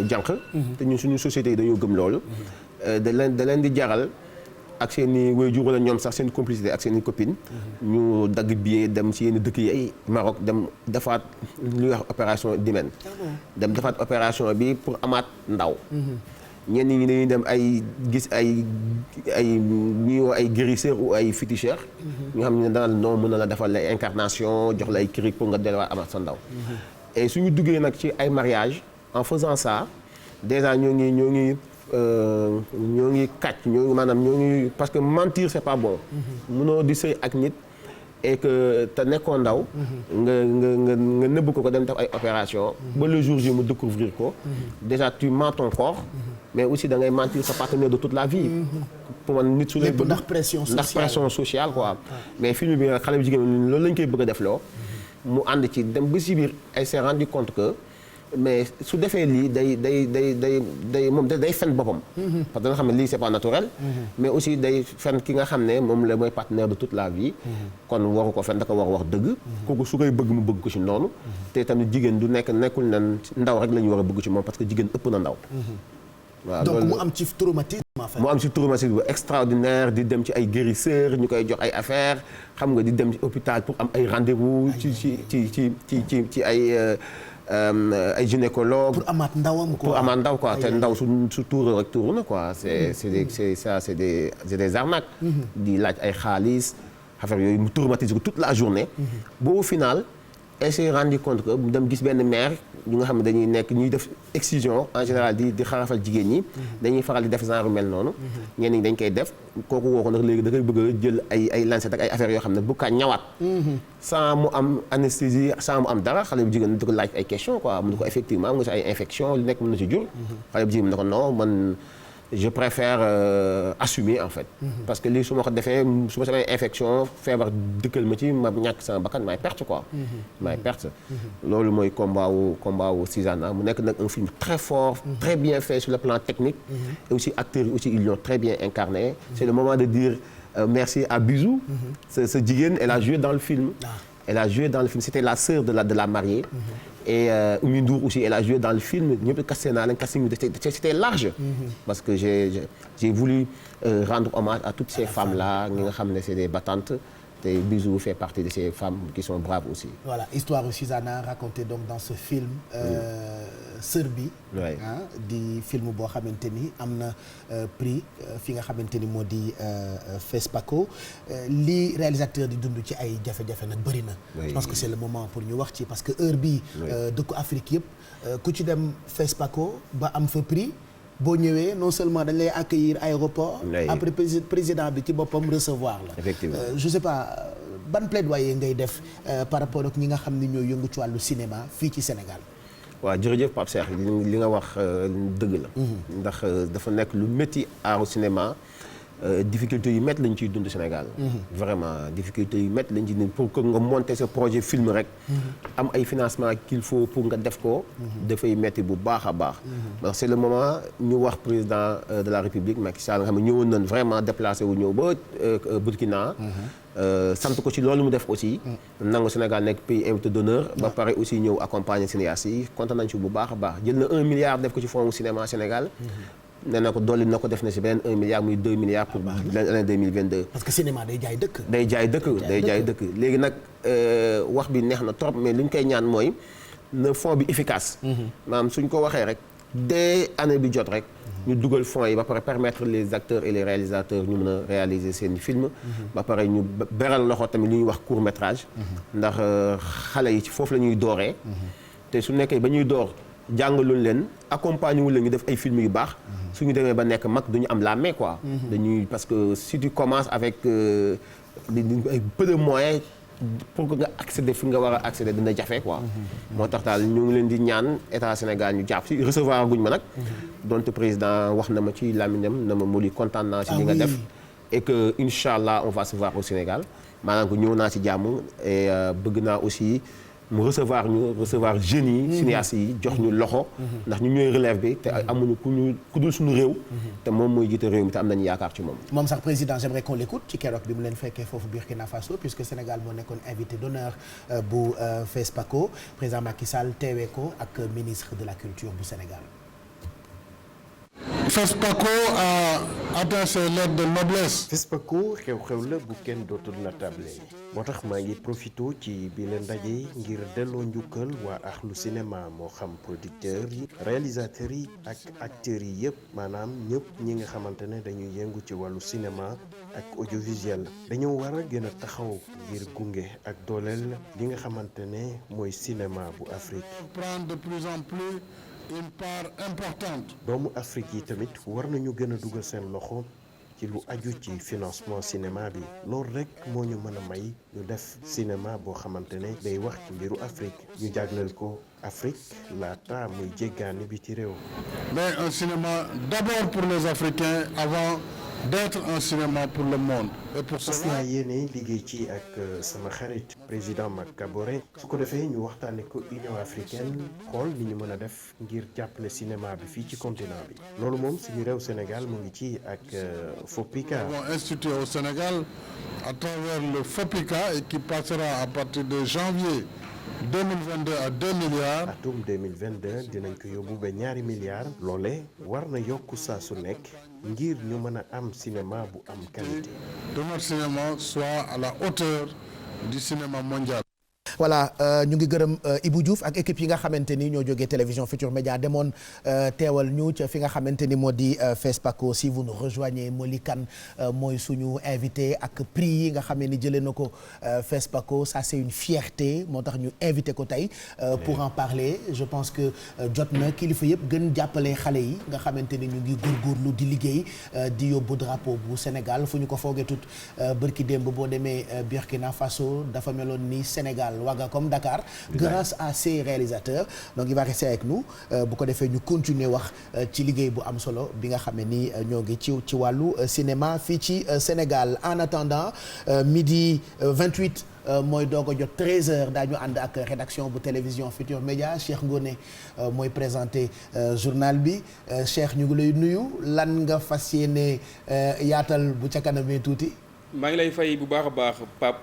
jànq te ñun suñu société yi dañoo gëm loolu da leen di jaral ak seen i waajur wala ñoom sax seen complicité ak seen i copine ñu dagg billet dem ci yenn dëkk yi ay Maroc dem defaat lu ñuy wax opération d'hymen dem defaat opération bi pour amaat ndaw ñenn ñi dañuy dem ay gis ay ñuy wax ay guérisseurs ou ay féticheurs. ñu xam ne daal non mën na la defal ay incarnation jox la ay kiri pour nga delluwaat amaat sa ndaw. et suñu duggee nag ci ay mariage en faisant ça déjà ñoo ngi kàcc maanaam ñoo ngi parce que mentir c'est pas bon. mënoo di sëy ak nit et que te nekkoo ndaw. nga nëbb ko dem def ay opération. ba le jour J mu découvrir ko. déjà tu mens ton corps. mais aussi da ngay mentir sa partenaire de toute la vie. pour man nit su lay bëgg ndax pression sociale quoi. mais film bi xale bu jigéen loolu lañ koy bëgg a def loo mu ànd ci dem ba si biir elle s'est rendu compte que mais su defee lii day moom day fen boppam. parce que da nga xam ne lii c'est pas naturel. mais aussi day fen ki nga xam ne moom la mooy partenaire de toute la vie. kon waru ko fen da ko war a wax dëgg. kooku su koy bëgg mu bëgg ko ci noonu. te tamit jigéen du nekkul na ndaw rek la ñu war a bëgg ci moom parce que jigéen ëpp na ndaw. waaw donc mu am ci traumatisme. mu am ci traumatisme bu extraordinaire di dem ci ay guérisseurs ñu koy jox ay affaires xam nga di dem ci hôpital pour am ay rendez-vous. ci ay gynécologue pour amaat ndawam quoi. pour amaat ndaw quoi te ndaw su tuur rek tuur na quoi c'est des arnaques. di laaj ay xaalis affaire yooyu mu traumatise ko toute la journée. ba au final elle s'est rendu compte que mu dem gis benn mère ñu nga xam ne dañuy nekk ñuy def excision en général di xarafal jigéen ñi. dañuy faral di def genre mel noonu. ñenn ñi dañ koy def kooku woo ko nag léegi da koy bëgg a jël ay lancette ak ay affaires yoo xam ne bu ka ñawaat. sans mu am anesthésie sans mu am dara xale bu jigéen di ko laaj ay questions quoi mu ne ko effectivement am nga si ay infection lu nekk mën na si jur. xale bu jigéen ne ko non man je préfère assumer en fait. parce que lii su ma ko defee su ma samay infection feebar dëkkal ma ci ma ñàkk sama bakkan maay perte quoi. maay perte. loolu mooy combat wu Susanna mu nekk nag un film très fort. très bien fait sur le plan technique. et aussi acteurs yi aussi ils l'ont très bien incarné. c'est le moment de dire merci à Bisou. sa jigéen elle a joué dans le film. elle a joué dans le film c'était la sœur de la mariée. et Oumy Ndour aussi elle a joué dans le film ñëpp casté naa leen casting bi c'était large. parce que j'ai voulu rendre hommage à toutes ces femmes là ñi nga xam ne c'est des battantes te Bisou fait partie de ces femmes qui sont braves aussi. voilà histoire de Susanna racontée donc dans ce film. Sœur bi. di film boo xamante ni am na prix fi nga xamante ni moo di FESPACO li réalisateur di dund ci ay jafe-jafe nag bëri na. je pense que c'est le moment pour ñu wax ci parce que heure bii. dëkku Afrique yëpp ku ci dem FESPACO ba am fa prix. boo ñëwee non seulement dañ lay accueillir aéroport. après président bi ci boppam recevoir la. effectivement je sais pas ban plaidoyer ngay def par rapport ak ñi nga xam ne ñoo yëngu ci wàllu cinéma fii ci Sénégal. waaw jërëjëf Pape Cheikh li nga wax dëgg la. ndax dafa nekk lu métti aaru cinéma. difficulté yu métti lañ ciy dund Sénégal. vraiment difficulté yu métti lañ ciy dund pour que nga monter sa projet film rek. am ay financement qu'il faut pour nga def ko. dafay métti bu baax a baax. donc c'est le moment ñu wax président de la République Macky Sall nga xam ne ñëwoon nañ vraiment déplacé wu ñëw ba Burkina. sant ko ci loolu mu def aussi. nangu Sénégal nekk pays invité d'honneur. ba pare aussi ñëw accompagner cinéastes yi kontaan nañ ci bu baax a baax jël na 1 milliard def ko ci fonds cinéma Sénégal. nee na ko dolli na ko def na si beneen 1 milliard muy 2 milliards pour l'année 2022. parce que cinéma day jaay dëkk. day jaay dëkk léegi nag wax bi neex na trop mais li ñu koy ñaan mooy na fond bi efficace. maanaam suñ ko waxee rek dès année bi jot rek. ñu dugal fonds yi ba pare permettre les acteurs et les réalisateurs ñu mën a réaliser seen film. ba pare ñu beral loxo tamit li ñuy wax court métrage. ndax xale yi ci foofu la ñuy dooree. te su nekkee ba ñuy door. jàngaluñ leen accompagner wu leen ñu def ay films yu baax suñu demee ba nekk mag duñu am la main quoi. dañuy parce que si tu commences avec ay peu de moyens pour que nga accéder fi nga war a accéder dina jafe quoi. moo tax daal ñu ngi leen di ñaan état Sénégal ñu jàpp si recevoir guñ ma nag. donte président wax na ma ci làmmiñam na ma Mody kontaan naa si li nga def. et que incha allah on va se voir au Sénégal maanaam que ñëw naa ci jàmm et bëgg naa aussi. mu recevoir jeunes yi cinéastes yi jox ñu loxo ndax ñu ñooy relève bi te amuñu ku dul suñu réew te moom mooy jiite réew mi te am nañu yaakaar ci moom moom sax président j'aimerais qu'on l'écoute ci keroog bi mu leen fekkee foofu Burkina Faso puisque Sénégal moo nekkoon invité d'honneur bu FESPACO président Macky Sall teewee ko ak ministre de la culture bu Sénégal. FESPACO a atteint ses lettres de noblesse. FESPACO xew-xew la bu kenn dootul natable moo tax maa ngi profité ci bi la ndaje ngir delloo njukkal waa axlu cinéma moo xam producteurs yi réalisateurs yi ak acteurs yi yëpp maanaam ñëpp ñi nga xamante ne dañuy yëngu ci wàllu cinéma ak audiovisuel dañoo war a gën a taxaw ngir gunge ak dooleel li nga xamante ne mooy cinéma bu Afrique. prendre de plus en plus une part importante. doomu Afrique yi tamit war nañu gën a dugal seen loxo ci lu aju ci financement cinéma bi loolu rek moo ñu mën a may ñu def cinéma boo xamante ne day wax ci mbiru Afrique ñu jagleel ko Afrique laata muy jéggaani biti réew. Mais un cinéma d'abord pour les Africains avant d'être un cinéma pour le monde. Et pour fas naa yéene liggéey ci ak sama xarit président Mac Kaboré su ko defee ñu waxtaane ko Union africaine xool ni ñu mën a def ngir jàppale cinéma bi fii ci continent bi loolu moom suñu réew Sénégal mu ngi ci ak FOPICA. Nous avons institué au Sénégal à travers le FOPICA et qui passera à partir de janvier 2022 à 2 milliards. atum 2022 dinañ ko yóbbu ba ñaari milliards. loole war na yokku saa su nekk ngir ñu mën a am cinéma bu am qualité. Que notre cinéma soit à la hauteur du cinéma mondial. voilà ñu ngi gërëm Ibou Diouf ak équipe yi nga xamante ni ñoo jógee télévision Futur Média demoon teewal ñu ca fi nga xamante ni moo di FESPACO. si vous nous rejoignez Moli Kane mooy suñu invité ak prix yi nga xam ni jëlee na ko FESPACO ça c'est une fierté moo tax ñu invité ko tey pour en parler. je pense que jot na kilifa yëpp gën jàppale xale yi nga xamante ni ñu ngi góorgóorlu di liggéey di yóbbu drapeau bu Sénégal fu ñu ko foogee tut bërki démb boo demee Burkina Faso dafa meloon ni Sénégal Ouaga comme Dakar grâce à ces réalisateurs. donc il va rester avec nous bu ko defee ñu continuer wax ci liggéey bu am solo bi nga xam ne ni ñoo ngi ci wàllu cinéma fii ci Sénégal. en attendant midi 28 mooy doog a jot 13h daañu ànd ak rédaction bu télévision Futur Média. Cheikh Ngoné mooy présenté journal bi. Cheikh ñu ngi lay nuyu lan nga fas yéene yaatal bu ca kanamee tuuti. maa ngi lay fay bu baax a baax Pape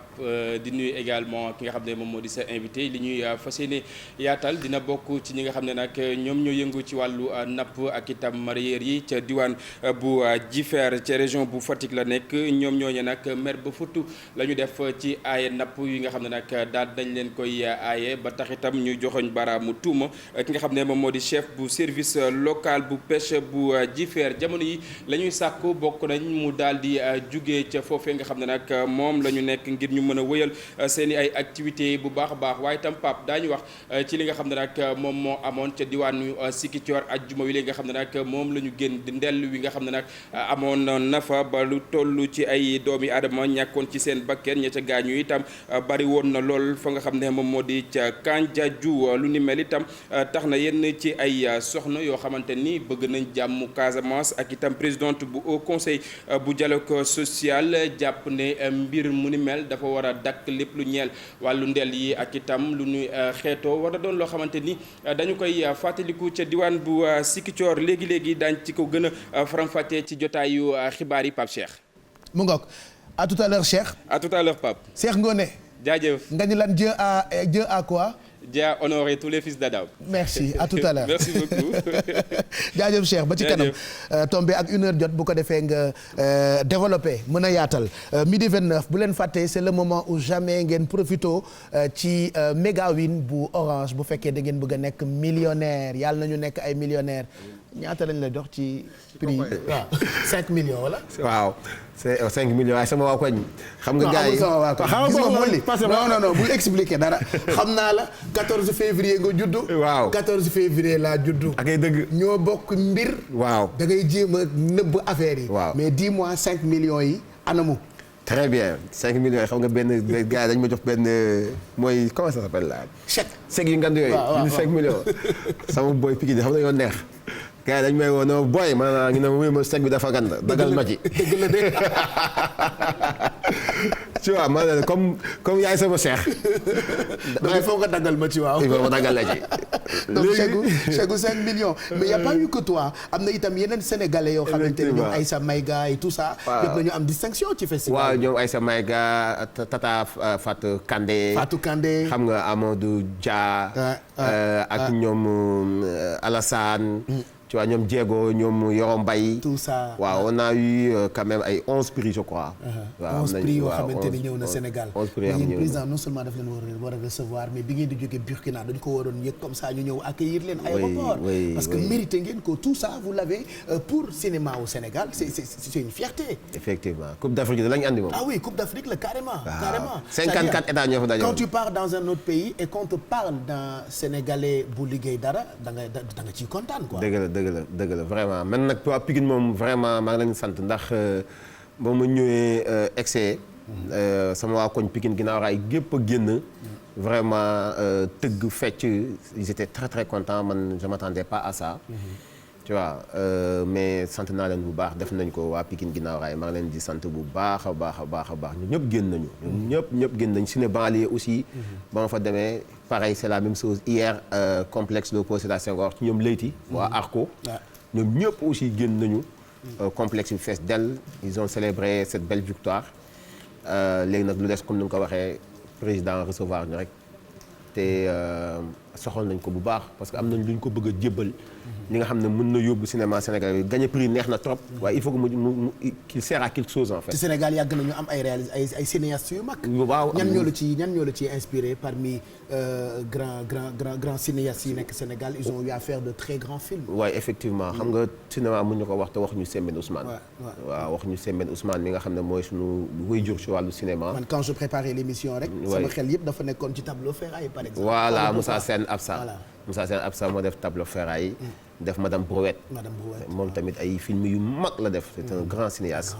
di nuyu également ki nga xam ne moom moo di sa invité li ñuy fas yéene yaatal dina bokk ci ñi nga xam ne nag ñoom ñoo yëngu ci wàllu napp ak itam mareyeur yi ca diwaan bu Jifeer ca région bu Fatick la nekk ñoom ñooñu nag mer ba futtu la ñu def ci aaye napp yi nga xam ne nag daal dañ leen koy aaye ba tax itam ñu joxoñ baraamu tuuma ki nga xam ne moom moo di chef bu service local bu pêche bu Jifeer jamono yi la ñuy sàkku bokk nañ mu daal di jugee ca foofee nga xam ne nag moom la ñu nekk ngir ñu mën a wëyal seen i ay activité bu baax a baax waaye itam Pape daañu wax ci li nga xam ne nag moom moo amoon ca diwaanu Sikicoor ajjuma wi li nga xam ne nag moom la ñu génn di ndell wi nga xam ne nag amoon na fa ba lu toll ci ay doomi aadama ñàkkoon ci seen bakken ña ca gaañu itam bari woon na lool fa nga xam ne moom moo di ca Kandiadiou lu ni mel itam tax na yenn ci ay soxna yoo xamante ni bëgg nañ jàmm Casamance ak itam présidente bu Haut Conseil bu dialogue social jàpp ne mbir mu ni mel dafa war a dakk lépp lu ñeel wàllu ndel yi ak itam lu ñuy xeetoo war a doon loo xamante ni dañu koy fàttaliku ca diwaan bu Sikicoor léegi-léegi daañ ci ko gën a faram-fàccee ci jotaayu xibaar yi Pape Cheikh. mu ngoog à tout à l'heure Cheikh. à tout à l'heure Pape. Cheikh Ngoné. jaajëf nga ñu lan Dieu à quoi. Dieu a honoré tous les fils d'Adam. merci à tout à l'heure merci beaucoup. jaajëf Cheikh ba ci kanam tombé ak 1h jot bu ko defee nga développé mën a yaatal midi 29 bu leen fàttee c'est le moment où jamais ngeen profito ci méga win bu Orange bu fekkee da ngeen bëgg a nekk millionnaire yàlla nañu nekk ay millionnaire ñaata lañ la jox ci prix waaw 5 millions wala. waaw c'est 5 millions waaye sama waa koñ. xam nga gars yi non bul expliquer dara xam naa la 14 février nga juddu. waaw 14 février laa juddu. ak ay dëgg. ñoo bokk mbir. waaw da ngay jéem a nëbb affaire yi. waaw mais dis-moi 5 millions yi anamu. très bien 5 millions yi xam nga benn gars yi dañu ma jox benn mooy comment ça s'appelle là. chèque yu ngand yooyu. waaw 5 millions. sama boy Pikine di xam nga yoon neex. gars yi dañu may woo no boy maanaam ñu ne wuyu ma chèque bi dafa gand dagal ma ci. dëgg la de. tu vois maanaam comme yaay sama cheikh. donc il faut nga daggal ma ci waaw. il faut nga daggal la ci. donc chèque 5 millions. mais y a pas eu que toi am na itam yeneen sénégalais yoo xamante ne ñoom Aïssa Maïga et tout ça. waaw yëpp nañu am distinction ci festival. waaw ñoom Aïssa Maïga Tata Fatou Kandé. xam nga Amadou Dia. ak ñoom Alassane. tu vois ñoom Diego ñoom Yorom Mbaye. tout ça waaw on a eu quand même ay 11 prix je crois. waaw 11 prix yoo xamante ni ñëw na Sénégal. 11 prix yoo xam ne président non seulement daf leen war a recevoir mais bi ngeen di jógee Burkina dañu ko waroon yëg comme ça ñu ñëw accueillir leen aéroport. parce que mérité ngeen ko tout ça vous l'avez pour cinéma au Sénégal c'est une fierté. effectivement Coupe d'Afrique la ñu andi moom. ah oui Coupe d'Afrique la carrément. carrément 54 états ñoo fa daje. quand tu pars dans un autre pays et qu'on te parle d'un Sénégalais bu liggéey dara da nga ciy kontaan quoi. dëgg la vraiment man nag waa Pikine moom vraiment maa ngi leen sant ndax ba ma ñëwee excès sama waa koñ Pikine ginnaaw raay gépp a génn vraiment tëgg fecc ils étaient très très contents man je m'attendais pas à ça. tu vois mais sant naa leen bu baax def nañ ko waa Pikine ginnaaw raay maa ngi leen di sant bu baax a baax a baax a baax ñun ñëpp génn nañu. ñun ñëpp génn nañu ciné banlieue aussi. ba ma fa demee pareil c'est la même chose hier complexe Léopold Sédar Senghor ci ñoom Leyti. waa Arco. ñoom ñëpp aussi génn nañu. complexe bi fees dell ils ont célébré cette belle victoire léegi nag lu des comme ni nga ko waxee président recevoir ñu rek te soxal nañ ko bu baax parce que am nañ lu ñu ko bëgg a jébbal. li nga xam ne mën na yóbbu cinéma sénégalais bi gagné prix neex na trop waaye il faut que mu qu'il sert à quelque chose en fait. ci Sénégal yàgg nañu am ay cinéastes yu mag. waaw ñan ñoo la ci inspiré parmi grand cinéastes yi nekk Sénégal ils ont eu à faire de très grands films. waaye effectivement xam nga cinéma mën ñu ko wax te waxuñu Sembène Ousmane. waaw waxuñu Sembène Ousmane mi nga xam ne mooy suñu waajur ci wàllu cinéma. man quand je préparais l'émission rek. sama xel yëpp dafa nekkoon ci tableau ferraille par exemple. voilà Moussa Sène Absa moo def tableau ferraille. def Madame Brouette. moom tamit ay film yu mag la def c'est un grand cinéaste.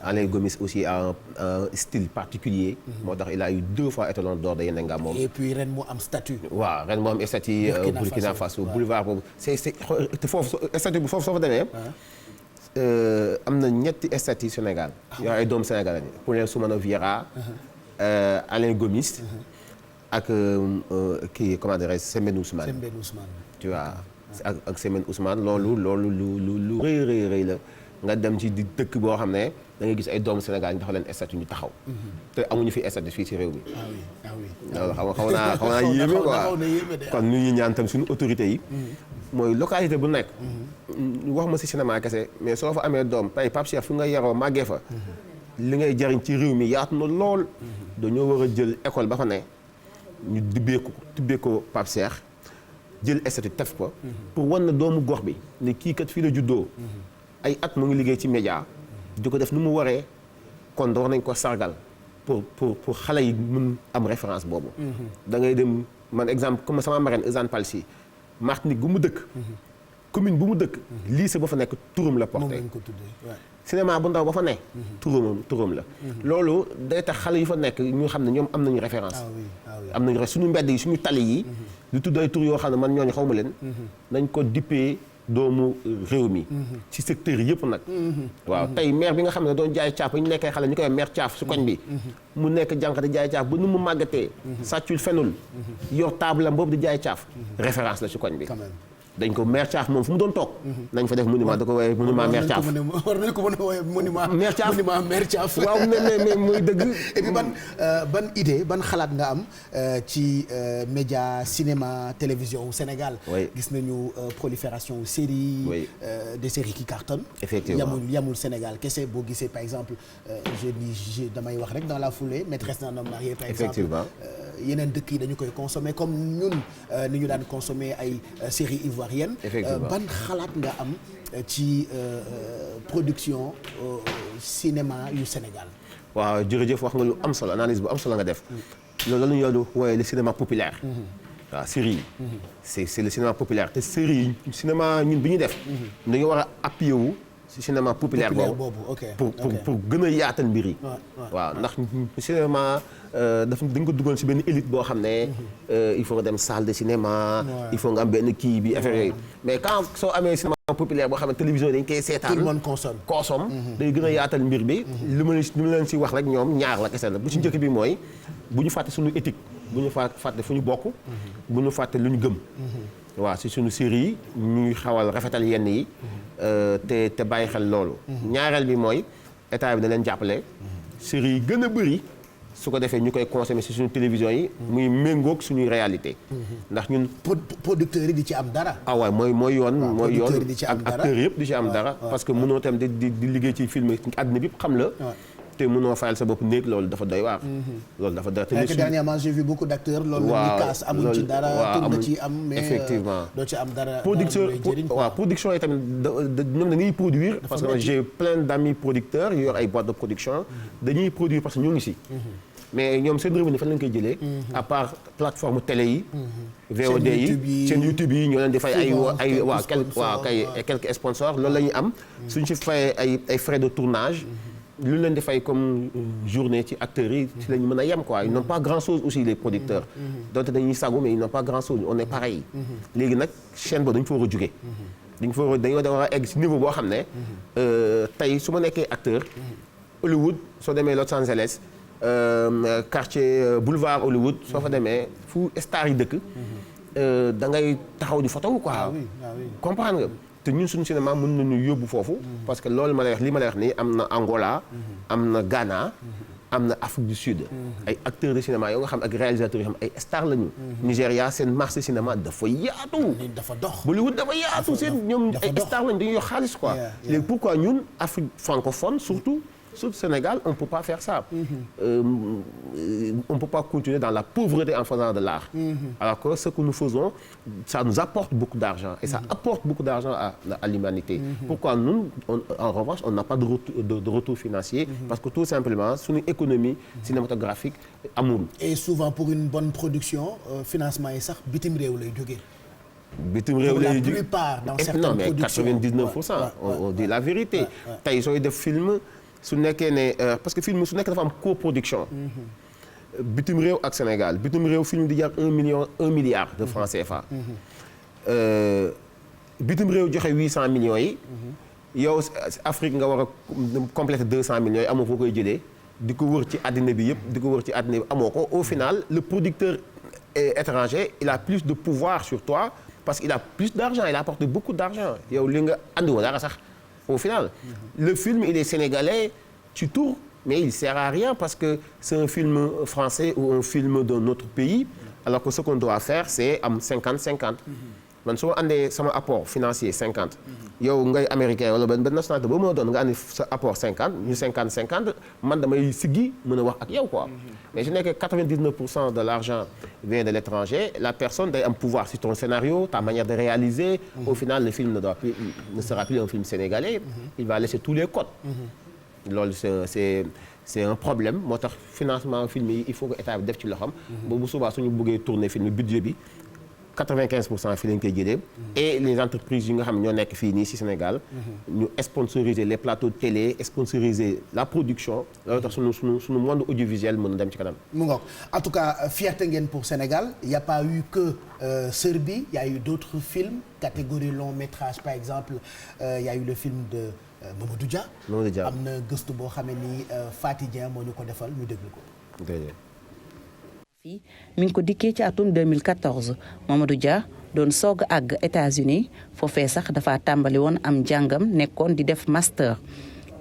Alain Gomis aussi a un style particulier. moo tax il a eu 2 fois étalon d'or de Yenenga moom. et puis ren moo am statut. waaw ren moo am statut Burkina Faso boulevard boobu c'est foofu statut bu foofu soo fa demee. am na ñetti statut Sénégal. yoo ay doomu Sénégal lañu Poulain Soumana Viera. Alain Gomis. ak kii comment dirais-je Sembène Ousmane. tu vois. ak Sembène Ousmane loolu lu rëy la nga dem ci di dëkk boo xam ne da ngay gis ay doomu Sénégal ñu taxaw leen statut ñu taxaw. te amuñu fi statut fii ci réew mi. loolu xaw naa yéeme quoi kon ñu ngi ñaan tam suñu autorités yi. mooy localité bu nekk. wax ma ci cinéma kese mais soo fa amee doom tey Pape Cheikh fi nga yaroo màggee fa. li ngay jariñ ci réew mi yaatu na lool. dañoo war a jël école ba fa ne ñu tibbee ko Pape Cheikh. jël statut tef ko pour wan na doomu gox bi ne kii kat fii la juddoo ay at mu ngi liggéey ci média di ko def nu mu waree kon war nañ ko sargal pour xale yi mun am référence boobu da ngay dem man exemple comme sama marraine Eusane Palsy Martinique gu mu dëkk commune bu mu dëkk lycée ba fa nekk turam la porté cinéma bu ndaw ba fa ne turam la loolu day tax xale yu fa nekk ñu xam ne ñoom am nañu référence am nañu suñu mbedd yi suñu tali yi lu tudd ay tur yoo xam ne man ñooñu xaw ma leen nañ ko dippee doomu réew mi ci secteur yëpp nag waaw tey maire bi nga xam ne doon jaay caaf ba ñu nekkee xale ñu koy maire caaf su koñ bi mu nekk jànq di jaay caaf ba nu mu màggatee sàccul fenul yor table am boobu di jaay caaf référence la ci koñ bi dañ ko maire Thiaf moom fu mu doon toog nañ fa def monument da ko woowee monument maire Thiaf war nañ ko mën a woowee monument maire Thiaf waaw mais muy dëgg et puis ban idée ban xalaat nga am ci média cinéma télévision au Sénégal gis nañu prolifération séries des séries qui cartonnent effectivement yamul Sénégal kese boo gisee par exemple je damay wax rek dans la foulée maîtresse d'un homme marié par exemple yeneen dëkk yi dañu koy consommer comme ñun ni ñu daan consommer ay séries ivoiriennes ban xalaat nga am ci production cinéma yu Sénégal waaw jërëjëf wax nga lu am solo analyse bu am solo nga def loolu la ñu yoolu wooye le cinéma populaire waaw série yi c'est le cinéma populaire te série yi cinéma ñun bi ñu def dañu war a appuyer wu ci cinéma populaire boobu pour gën a yaatal mbir yi waaw ndax cinéma dañ ko dugal ci benn élite boo xam ne il faut nga dem salle de cinéma il faut nga am benn kii bi affaire yooyu mais quand soo amee cinéma populaire boo xam ne télévision dañ koy seetaan tout le monde consomme day gën a yaatal mbir bi li ma leen ci wax rek ñoom ñaar la kese la bu ci njëkk bi mooy bu ñu fàtte suñu éthique bu ñu fàtte fu ñu bokk bu ñu fàtte lu ñu gëm waaw ci suñu série yi ñuy xawal rafetal yenn yi te bàyyi xel loolu ñaareel bi mooy état bi na leen jàppale série yi gën a bëri su ko defee ñu koy consommer ci suñu télévision yi muy méngoog suñuy réalité ndax ñun producteurs yi di ci am dara waaw mooy yoon ak acteurs yëpp di ci am dara parce que mënoo tam di liggéey ci film àddina bi xam la te mënoo fayal sa bopp néeg loolu dafa doy waar loolu dafa doy te dernièrement j'ai vu beaucoup d'acteurs loolu la ñuy kaas amuñ ci dara tur na ci am mais effectivement doo ci am dara production yi tamit ñoom dañuy produire parce que j'ai plein d'amis producteurs yu yor ay boîtes de production dañuy produire parce que ñu ngi ci mais ñoom seen revenu fan lañ koy jëlee à part plateforme télé yi VOD yi chaîne YouTube yi ñoo leen di fay quelques sponsors loolu la ñuy am suñ ci fayee ay frais de tournage lu leen di fay comme journée ci acteurs yi ci la ñu mën a yem quoi ils n'ont pas grand chose aussi les producteurs donc dañuy sagu mais ils n'ont pas grand chose on est pareil léegi nag chaîne boobu dañu fa war a jugee dañoo war a egg ci niveau boo xam ne tey su ma nekkee acteur Hollywood soo demee Los Angeles quartier boulevard Hollywood soo fa demee fu star yi dëkk da ngay taxaw di photo quoi comprendre nga te ñun suñu cinéma mën nañu yóbbu foofu parce que loolu ma lay wax li ma lay wax nii am na Angola am na Ghana am na Afrique du Sud ay acteurs de cinéma yoo nga xam ak réalisateurs yoo xam ay stars lañu Nigéria seen marché cinéma dafa yaatu dafa dox Bollywood dafa yaatu seen ñoom ay stars lañu dañuy yor xaalis quoi léegi pourquoi ñun Afrique francophone surtout Sénégal on peut pas faire ça on peut pas continuer dans la pauvreté en faisant de l'art alors que ce que nous faisons ça nous apporte beaucoup d'argent et ça apporte beaucoup d'argent à l'humanité pourquoi nous en revanche on n'a pas de retour financier parce que tout simplement suñu économie cinématographique amul et souvent pour une bonne production financement yi sax bitim réew lay jógee bitim réew lay jógee la plupart dans certaines productions non mais 99% on dit la vérité tey sooy def film su nekkee ne parce que film su nekkee dafa am coproduction bitim réew ak Sénégal bitim réew film di jar 1 milliard de francs CFA bitim réew joxe 800 millions yi yow Afrique nga war a compléter 200 millions yi amoo foo koy jëlee di ko wër ci àddina bi yëpp di ko wër ci àddina bi amoo ko au final le producteur étranger il a plus de pouvoir sur toi parce qu'il a plus d'argent il apporte beaucoup d'argent yow li nga andiwoo dara sax au final le film il est sénégalais tu tournes mais il sert à rien parce que c'est un film français ou un film d'un autre pays alors que ce qu'on doit faire c'est am 50-50 man soo andee sama apport financier 50 yow ngay américain wala benn nationalité boo mën a doon nga andi sa apport 50 ñu 50-50 man damay siggi mën a wax ak yow quoi mais je n'ai que 99% de l'argent vient de l'étranger la personne day am pouvoir sur ton scénario ta manière de réaliser au final le film ne sera plus un film sénégalais il va laisser tous les codes loolu c'est un problème moo tax financement film yi il faut que état bi def ci loxoom ba bu subaa suñu bëggee tourner film budget bi 95% fii lañ koy jëlee et les entreprises yi nga xam ñoo nekk fii nii ci Sénégal ñu sponsoriser les plateaux de télé sponsoriser la production loolu tax suñu monde audiovisuel mën a dem ci kanam mu ngoog en tout cas fierté ngeen pour Sénégal il y a pas eu que Sër bi il y a eu d'autres films catégorie long métrage par exemple il y a eu le film de Mamadou Dia am na gëstu boo xamee ni Faty Dieng moo ñu ko defal ñu déglu ko fii mi ngi ko dikkee ci atum 2014 Mamadou Dia doon soog a àgg États-Unis foofee sax dafa tàmbali woon am njàngam nekkoon di def master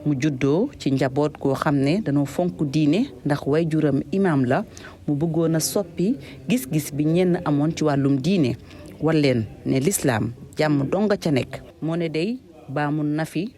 mu juddoo ci njaboot goo xam ne dañoo fonk diine ndax waajuram imam la mu bëggoon a soppi gis-gis bi ñenn amoon ci wàllum diine walleen ne l'islam jàmm donga ca nekk moo ne day baamu na fi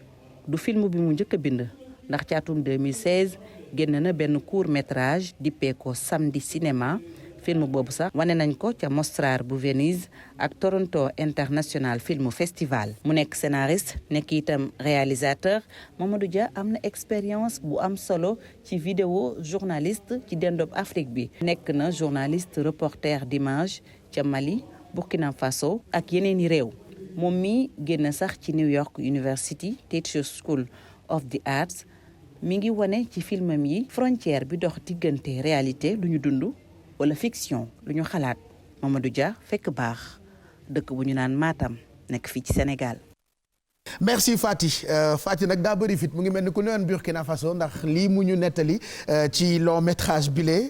du film bi mu njëkk a bind ndax ci atum 2016 génn na benn court métrage dippee ko Samedi Cinéma film boobu sax wane nañ ko ca Mostra bu Venise ak Toronto International Film Festival mu nekk scénariste nekk itam réalisateur Mamadou Dia am na expérience bu am solo ci vidéo journaliste ci dendoob Afrique bi nekk na journaliste reporter d'image ca Mali Burkina Faso ak yeneen i réew moom mi génn sax ci New York University Teachers School of the Arts mi ngi wane ci filmam yi frontière bi dox diggante réalité lu ñu dund wala fiction lu ñu xalaat Mamadou Dia fekk baax dëkk bu ñu naan Matam nekk fii ci Sénégal. merci Faty nag daa bëri fit mu ngi mel ni ku newoon Burkina Faso ndax lii mu ñu nettali ci long métrage bile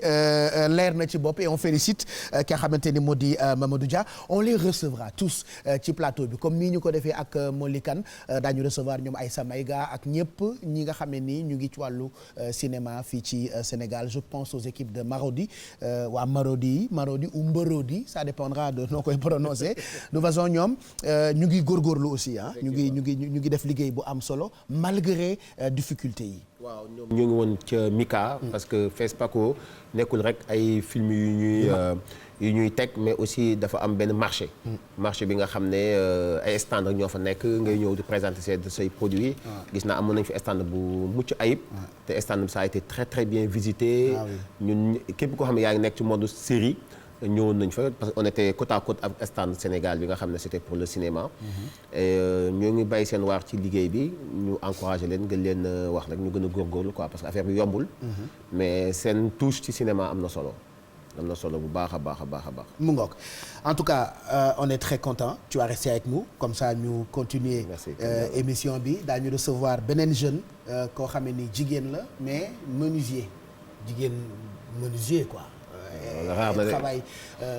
leer na ci bopp et on félicite ki nga xamante ni moo di Mamadou Dia on les recevra tous ci plateau bi comme nii ñu ko defee ak Molly Kane daañu recevoir ñoom Aïssa Maïga ak ñëpp ñi nga xam ne nii ñu ngi ci wàllu cinéma fii ci Sénégal je pense aux équipes de Marodi waa Marodi ou Mborodi ça dépendra de noo koy prononcer de façon ñoom ñu ngi góorgóorlu aussi ah ñu ngi def liggéey bu am solo malgré difficulté yi. waaw ñoom ñu ngi woon ca Mika. parce que FESPACO nekkul rek ay film yu ñuy teg mais aussi dafa am benn marché. marché bi nga xam ne ay stand ñoo fa nekk ngay ñëw di présenter say produits. gis naa amoon nañ fi stand bu mucc ayib. te stand bi ça a été très très bien visité. ñun képp koo xam ne yaa ngi nekk ci mode série ñëwoon nañ fa parce que on était côte à côte avec stand Sénégal bi nga xam ne c'était pour le cinéma. et ñoo ngi bàyyi seen waar ci liggéey bi ñu encouragé leen gën leen wax rek ñu gën a góorgóorlu quoi parce que affaire bi yombul. mais seen touche ci cinéma am na solo. am na solo bu baax a baax a baax a baax. mu ngoog en tout cas on est très content tu vas rester avec nous comme ça ñu continuer émission bi daañu recevoir beneen jeune koo xam ne ni jigéen la mais menuisier quoi. travail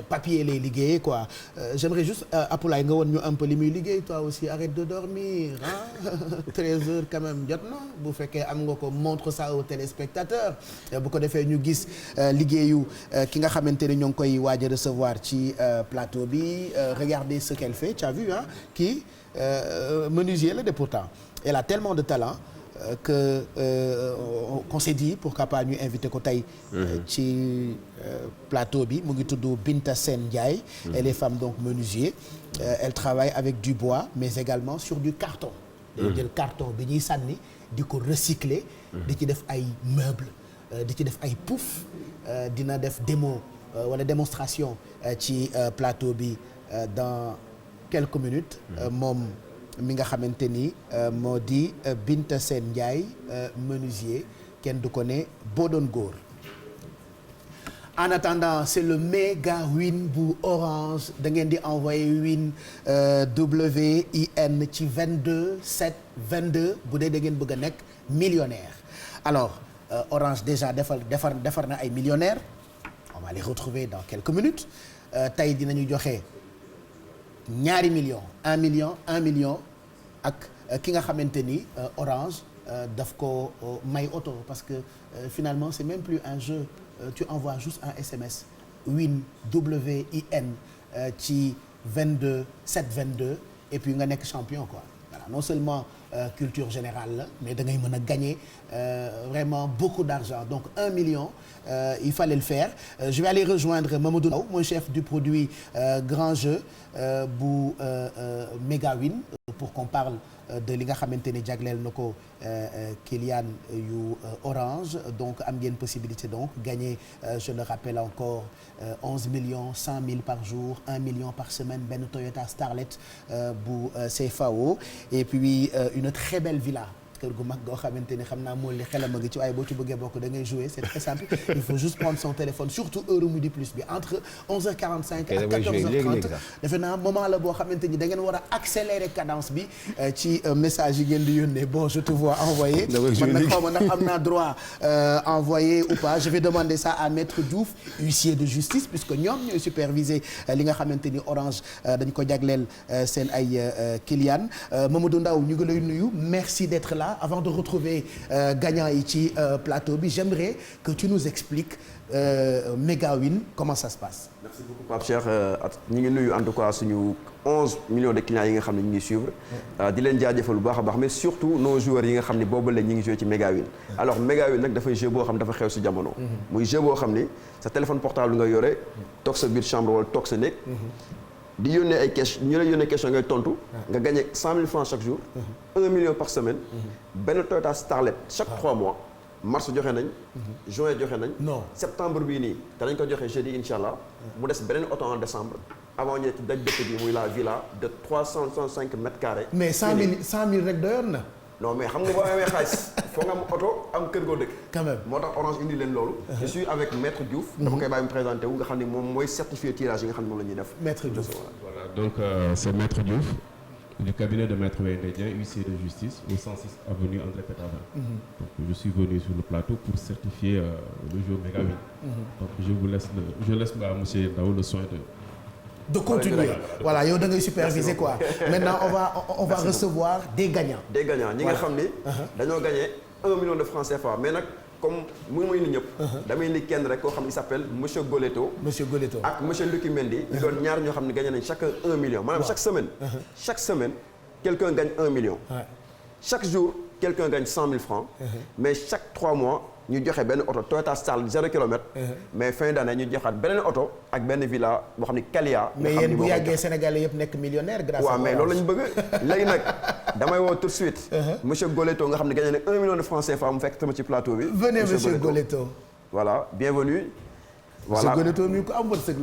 papier lay liggéey quoi j'aimerais juste Apulaay nga woon ñu un peu li muy liggéey toi aussi arrête de dormir ah 13 heures quand même jot na bu fekkee am nga ko montre ça aux téléspectateurs bu ko defee ñu gis liggéeyu ki nga xamante ne ñoo ngi koy waaj a recevoir ci plateau bi regardez ce qu'elle fait tu as vu hein kii menuisier la de pourtant elle a tellement de talent que qu'on s'est dit pourquoi pas ñu invité ko tey ci plateau bi mu ngi tudd Binta Sène Ndiaye elle est femme donc menuisier elle travaille avec du bois mais également sur du carton day jël carton bi ñuy sànni di ko recycler di ci def ay meubles di ci def ay pouf dina def démo wala démonstration ci plateau bi dans quelques minutes moom mi nga xamante ni moo di Binta Sène Ndiaye menuisier kenn du ko ne boo doon góor en attendant c'est le méga win bu Orange da ngeen di envoyer win WIN ci 22 7 22 bu dee da ngeen bëgg a nekk millionnaire alors Orange déjà defar na ay millionnaires on va les retrouver dans quelques minutes tey dinañu joxe ñaari million 1 million ak ki nga xamante ni Orange daf ko may auto parce que finalement c'est même plus un jeu tu envoies juste un SMS win WIN ci 22 7 22 et puis nga nekk champion quoi voilà non seulement culture générale la mais da ngay mën a gagner vraiment beaucoup d'argent donc 1 million il fallait le faire je vais aller rejoindre Mamadou Ndaw mon chef du produit grand jeu bu Megawin pour qu'on parle de li nga xamante ni jagleel na ko client yu Orange donc am ngeen possibilité donc gagner je le rappelle encore 11 millions 100 000 par jour 1 million par semaine benn Toyota Starlet bu CFAO et puis une très belle villa kër gu mag goo xamante ni xam naa moom li xelam a ngi ci waaye boo ci bëggee bokk da ngay jouer c'est très simple il faut juste prendre son téléphone surtout heure midi plus bi entre 11h45 ak 14h30 defe naa moment la boo xamante ni da ngeen war a accélérer cadence bi ci message yi ngeen di yónnee bon je te vois envoyer man nag xaw ma ndax am naa droit envoyer ou pas je vais demander ça à maître Diouf huissier de justice puisque ñoom ñooy superviser li nga xamante ni Orange dañ ko jagleel seen ay clients Mamadou Ndaw ñu ngi lay nuyu merci d'être là avant de retrouver gagnant yi ci plateau bi j'aimerais que tu nous expliques Megawin comment ça se passe. Merci beaucoup Pape Cheikh ñu ngi nuyu en tout cas suñu 11 millions de clients yi nga xam ne ñu ngi suivre di leen jaajëfal bu baax a baax mais surtout nos joueurs yi nga xam ne boobu la ñu ngi joué ci Megawin alors Megawin nag dafay jeu boo xam dafa xew si jamono muy jeu boo xam ni sa téléphone portable nga yore toog sa biir chambre wala toog sa néeg di yónnee ay question ñu lay yónnee question ngay tontu nga gagné 100 000 francs chaque jour 1 million par semaine benn Toyota Starlet chaque 3 mois mars joxe nañ juin joxe nañ septembre bii nii danañ ko joxe jeudi incha allah mu des beneen auto en décembre avant ñu ci daj dëkk bi muy la villa de 365 mètres carrés mais 100 000 rek doyoon na non mais xam nga boo amee xaalis foo nga am oto am kër goo dëkk. quand même moo tax Orange indi leen loolu. je suis avec maître Diouf. dama koy bàyyi mu présenté wu nga xam ne moom mooy certifié tirage yi nga xam ne moom la ñuy def. maître Diouf voilà donc c'est maître Diouf du cabinet de maître Wendé huissier de justice au 106 avenue André Pétavin. Donc je suis venu sur le plateau pour certifier le jeu Megawin. Donc je laisse à monsieur Ndao le soin de continuer voilà yow da ngay superviser quoi maintenant on va recevoir des gagnants ñi nga xam ni dañoo gagné 1 million de francs CFA mais nag comme mënu ma indi ñëpp damay indi kenn rek koo xam ne il s'appelle monsieur Goleto ak monsieur Lucky Mendy ñu doon ñaar ñoo xam ne gagné nañ chacun 1 million maanaam chaque semaine quelqu'un gagne 1 million chaque jour quelqu'un gagne 100 000 francs mais chaque 3 mois ñu joxe benn oto Toyota Starlet 0 kilomètre mais fin d'année ñu joxaat beneen oto ak benn villa boo xam ne Kalia. mais yéen bu yàggee Sénégalais yëpp nekk millionnaire grâce à waaw mais loolu la ñu bëgg léegi nag damay woo tout de suite monsieur Goleto nga xam ne gagné na 1 million de francs CFA mu fekk sama ci plateau bi. venez monsieur Goleto. voilà bienvenue voilà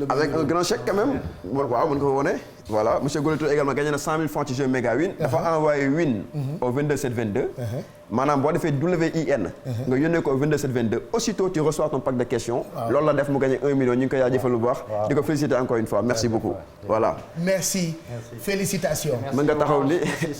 avec un grand chèque quand même. waaw mën nga ko wone. voilà monsieur Goleto également gagné na 100 000 francs ci jeu Mega Win. dafa envoyé win. au 22 722. maanaam boo defee WIN. nga yónnee ko au 22 722 aussitôt tu reçois ton pack de questions. loolu la def mu gagné 1 million ñu ngi koy jaajëfal bu baax. di ko féliciter encore une fois merci beaucoup. voilà. merci félicitations. mën nga taxaw ni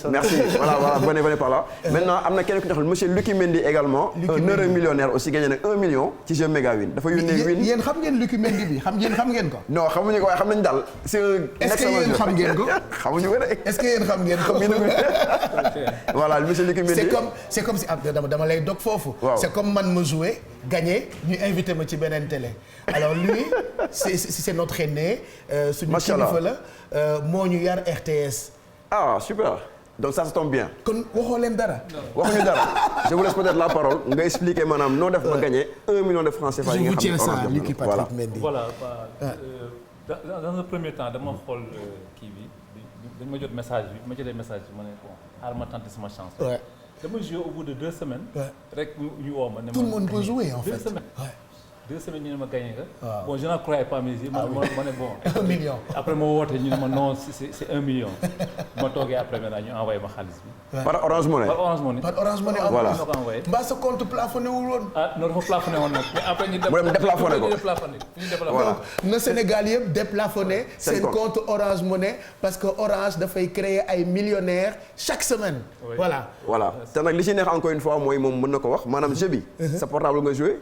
merci voilà venez par là. maintenant am na kenn ku ñu wax monsieur Lucky Mendy également. un heureux millionnaire aussi gagné na 1 million ci jeu Mega Win. dafa yónnee win yéen xam ngeen Lucky Mendy bi xam ngeen ko. non xamuñu ko waaye xam nañu daal. est-ce que yéen xam ngeen ko. xamuñu ko de. est-ce que yéen xam ngeen ko. voilà monsieur Lucky Mendy. c'est comme si dama lay dog foofu. c'est comme man ma jouer gagner ñu invité ma ci beneen télé. alors lui c'est notre aîné. suñu kilifa la moo ñu yar RTS. ah super. donc ça tombe bien. kon waxoo leen dara. waxuñu dara je vous laisse peut-être la parole nga expliquer maanaam noo def ba gagner 1 million de francs CFA. je vous tiens ça Lucky Patrick Mendy. voilà dans un premier temps dama xool kii bi dañ ma jot message bi ma jotee message bi ma ne bon xaaral ma tenter sama chance. dama joué au bout de 2 semaines. rek ñu woo ma ne ma. tout le monde peut jouer en fait. 2 semaines. 2 semaines ñu ne ma gagné nga. bon je n'en croyais pas mes yeux. ma ne bon. 1 million. après ma woote ñu ne ma non c'est 1 million. ma toogee après maintenant ñu envoyé ma xaalis bi. par Orange Money. par Orange Money. par Orange Money voilà. mbaa sa compte plafonné wul woon. non dafa plafonné woon nag mais après ñu déplafonné ko. donc na Sénégal yëpp déplafonné seen compte Orange Money parce que Orange dafay créer ay millionnaires chaque semaine. voilà te nag li ci neex encore une fois mooy moom mën na ko wax maanaam jeu bi. sa portable nga joué.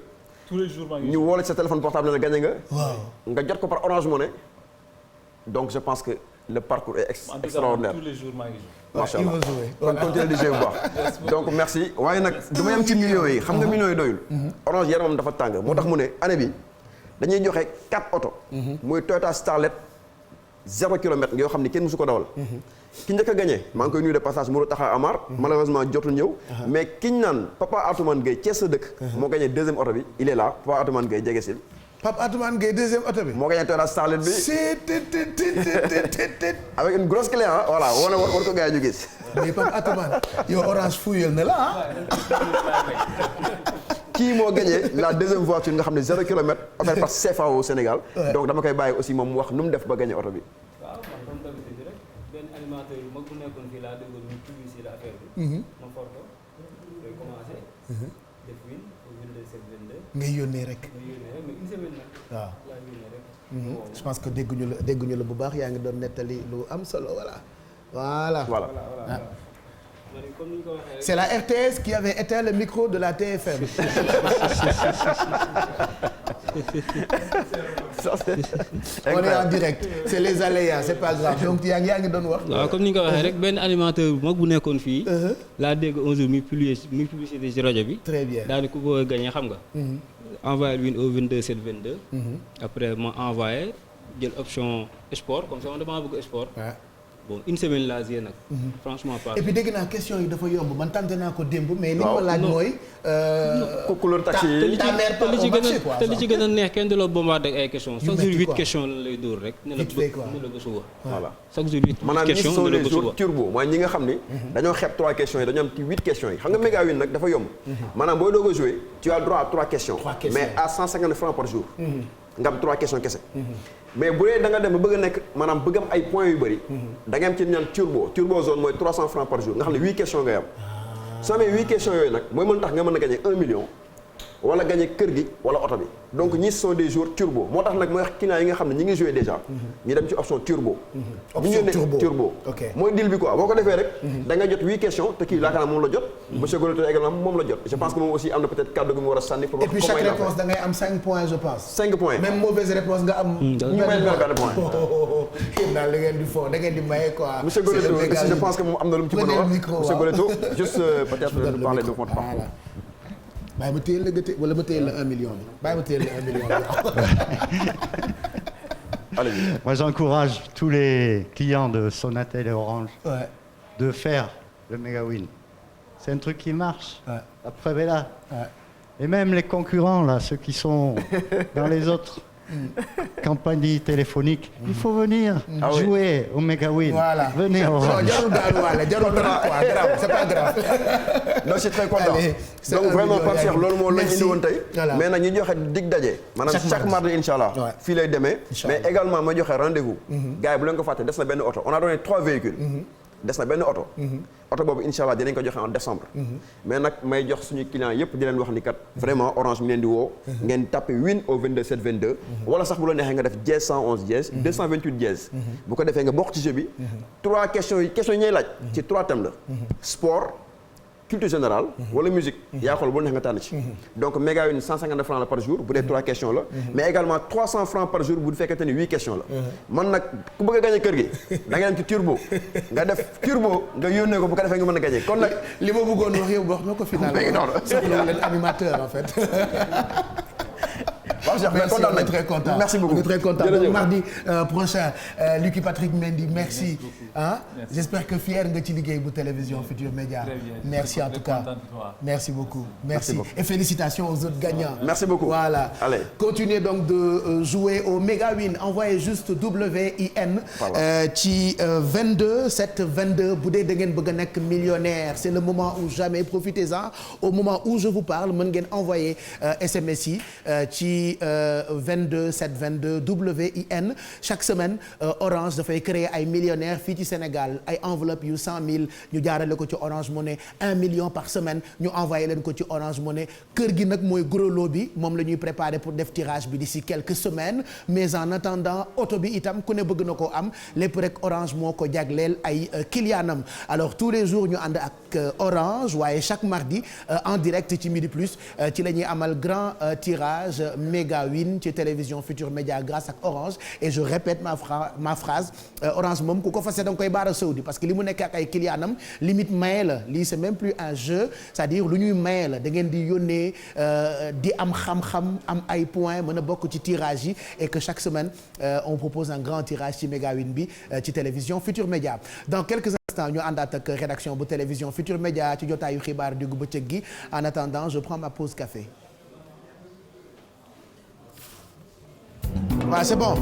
tous les jours maa ngi ñu woo la sa téléphone portable na gagné nga. nga jot ko par Orange Money. donc je pense que le parcours est extraordinaire. tous les jours maa ngi macha allah kon continuer di jouer bu baax. donc merci waaye nag dama yem ci millions yi xam nga millions yi doyul. Orange yaramam dafa tàng moo tax mu ne année bi dañuy joxe 4 oto. muy Toyota Starlet 0 kilomètre yoo xam ni kenn musu ko dawal. ki njëkk a gagné maa ngi koy nuyu de passage Mourou Taxa Amar. malheureusement jotul ñëw. mais kiñ naan Papa Atoumane Gueye Thiès sa dëkk. moo gagné deuxième oto bi il est là Papa Atoumane Gueye jege sil. Papa Atoumane Gueye deuxième oto bi. moo gagné Toyota Starlet bi. avec une grosse clé ah voilà war ko gars yi ñu gis. mais Papa Atoumane yow Orange fuyel na la ah. kii moo gagné la deuxième voiture nga xam ne 0 kilomètre offert par CFA au Sénégal. donc dama koy bàyyi aussi moom mu wax nu mu def ba gagné oto bi. waaw man comme d'habitude rek benn animateur yu mag bu nekkoon fii laa déggoon ñu publicité affaire bi. ma for ko day commencé. def win au 22 722. ngay yónnee rek. mais une semaine nag. waaw laa yónnee rek. je pense que dégguñu la bu baax yaa ngi doon nettali lu am solo voilà. C'est la RTS qui avait éteint le micro de la TFM. On est en direct. C'est les aléas, c'est pas grave. Donc yaa ngi doon wax. waaw comme ni nga ko waxee rek benn animateur bu mag bu nekkoon fii. laa dégg un jour muy publicité ci rajo bi. très bien daal di ko bëgg a gagné xam nga. envoyé win au 22 722. après ma envoyé jël option sport comme ça man damaa bëgg sport. bon une semaine laa gisee nag. franchement pas. et puis dégg naa question yi dafa yomb man tànte naa ko démb. mais li ma laaj mooy. couleur taxi yi te li ci gën a neex kenn du la bombardé ak ay questions. chaque jour 8 questions la lay dóor rek. ne la ba suba. voilà chaque jour 8 questions ne la ba suba. turbo mooy ñi nga xam ni. dañoo xeeb 3 questions yi dañoo am ci 8 questions yi xam nga Mega Win nag dafa yomb. maanaam booy doog a jouer tu as droit à 3 questions. mais à 150 francs par jour. nga am 3 questions kese. mais bu dee da nga dem ba bëgg a nekk maanaam bëgg am ay points yu bëri. da nga am ci ñaan turbo zone mooy 300 francs par jour nga xam ne 8 questions ngay am. soo amee 8 questions yooyu nag mooy mën tax nga mën a gagner 1 million. wala gagner kër gi wala oto bi. donc ñi sont des joueurs turbo moo tax nag mooy wax clients yi nga xam ne ñi ngi jouer déjà. ñu dem ci option turbo. option turbo. mooy deal bi quoi boo ko defee rek. da nga jot 8 questions te kii laakaar naa moom la jot. monsieur Goleto également moom la jot. je pense que moom aussi am na peut-être kàddu gu mu war a sànni. pour et puis chaque réponse da ngay am 5 points je pense. 5 points même mauvaise réponse nga am. ñu may benn point. yéen daal da ngeen di fo da ngeen di maye quoi. monsieur Goleto aussi je pense que moom am na lu mu ci mën a wax monsieur Goleto juste peut-être de parler de votre parcours. bàyyi ma téyel la nga téye wala ma téyel la 1 million bi bàyyi ma téyel la 1 million bi. Moi j'encourage tous les clients de Sonatel et Orange de faire le Mega Win. C'est un truc qui marche. La preuve est là. Et même les concurrents là, ceux qui sont dans les autres campagne téléphonique. Il faut venir jouer au Megawin. Voilà. Venez au Orange. C'est pas grave. non c'est très content. Donc vraiment Pape Cheikh loolu moo lañ indi woon tey. mais nag ñu joxe dig daje. maanaam chaque mardi incha allah. fii lay demee. mais également ma joxe rendez-vous. gars yi bu leen ko fàtte des na benn oto on a donné 3 véhicules. des na benn oto. oto boobu incha allah dinañ ko joxe en décembre. mais nag may jox suñu clients yëpp di leen wax ni kat vraiment Orange mi leen di woo. ngeen tapé win au 22 722. wala sax bu la neexee nga def dièse 111 dièse 228 dièse. bu ko defee nga bokk ci jeu bi. 3 questions yi ñuy laaj. ci 3 thèmes la. sport. culture générale wala musique yaa xool bu neex nga tànn ci donc Megawin 150 francs la par jour bu dee 3 questions la mais également 300 francs par jour bu fekkente ni 8 questions la man nag ku bëgg a gagné kër gi da nga dem ci turbo nga def turbo nga yónnee ko bu ko defee nga mën a gagné kon nag li ma bëggoon wax yow wax na ko finalement soxla leen animateur en fait. Merci, on est très content. Merci beaucoup. On est très content. Donc, mardi prochain, Lucky Patrick Mendy, merci. Hein? J'espère que fier nga ci liggéey bu télévision Futur Média. Merci en tout cas. Merci beaucoup. Merci. Et félicitations aux autres gagnants. Merci beaucoup. Voilà. Allez. Continuez donc de jouer au Megawin. Envoyez juste WIN ci 22 722 bu dee da ngeen bëgg a nekk millionnaire. C'est le moment ou jamais. Profitez-en. Au moment où je vous parle, mën ngeen envoyer SMS yi ci 22 722 WIN chaque semaine Orange dafay créer ay millionnaires fii ci Sénégal ay enveloppe yu 100 000 ñu jaarale ko ci Orange Money 1 million par semaine ñu envoyé leen ko ci Orange Money kër gi nag mooy gros lot bi moom la ñuy préparer pour def tirage bi d'ici quelques semaines mais en attendant oto bi itam ku ne bëgg na koo am lépp rek Orange moo ko jagleel ay clientam alors tous les jours ñu ànd ak Orange waaye chaque mardi en direct ci Midi Plus ci la ñuy amal grand tirage Megawin ci télévision Futur Média grâce ak Orange et je répète ma phrase Orange moom ku ko fase da nga koy baara sawdi parce que li mu nekk ak ay clientam limite maye la lii c'est même plus un jeu c'est-à-dire lu ñuy maye la da ngeen di yónnee di am xam-xam am ay points mën a bokk ci tirage yi et que chaque semaine on propose un grand tirage ci Megawin bi ci télévision Futur Média dans quelques instants ñu àndaat ak rédaction bu télévision Futur Média ci jotaayu xibaar diggu bëccëg gi en attendant je prends ma pause café. Ouais, c'est bon.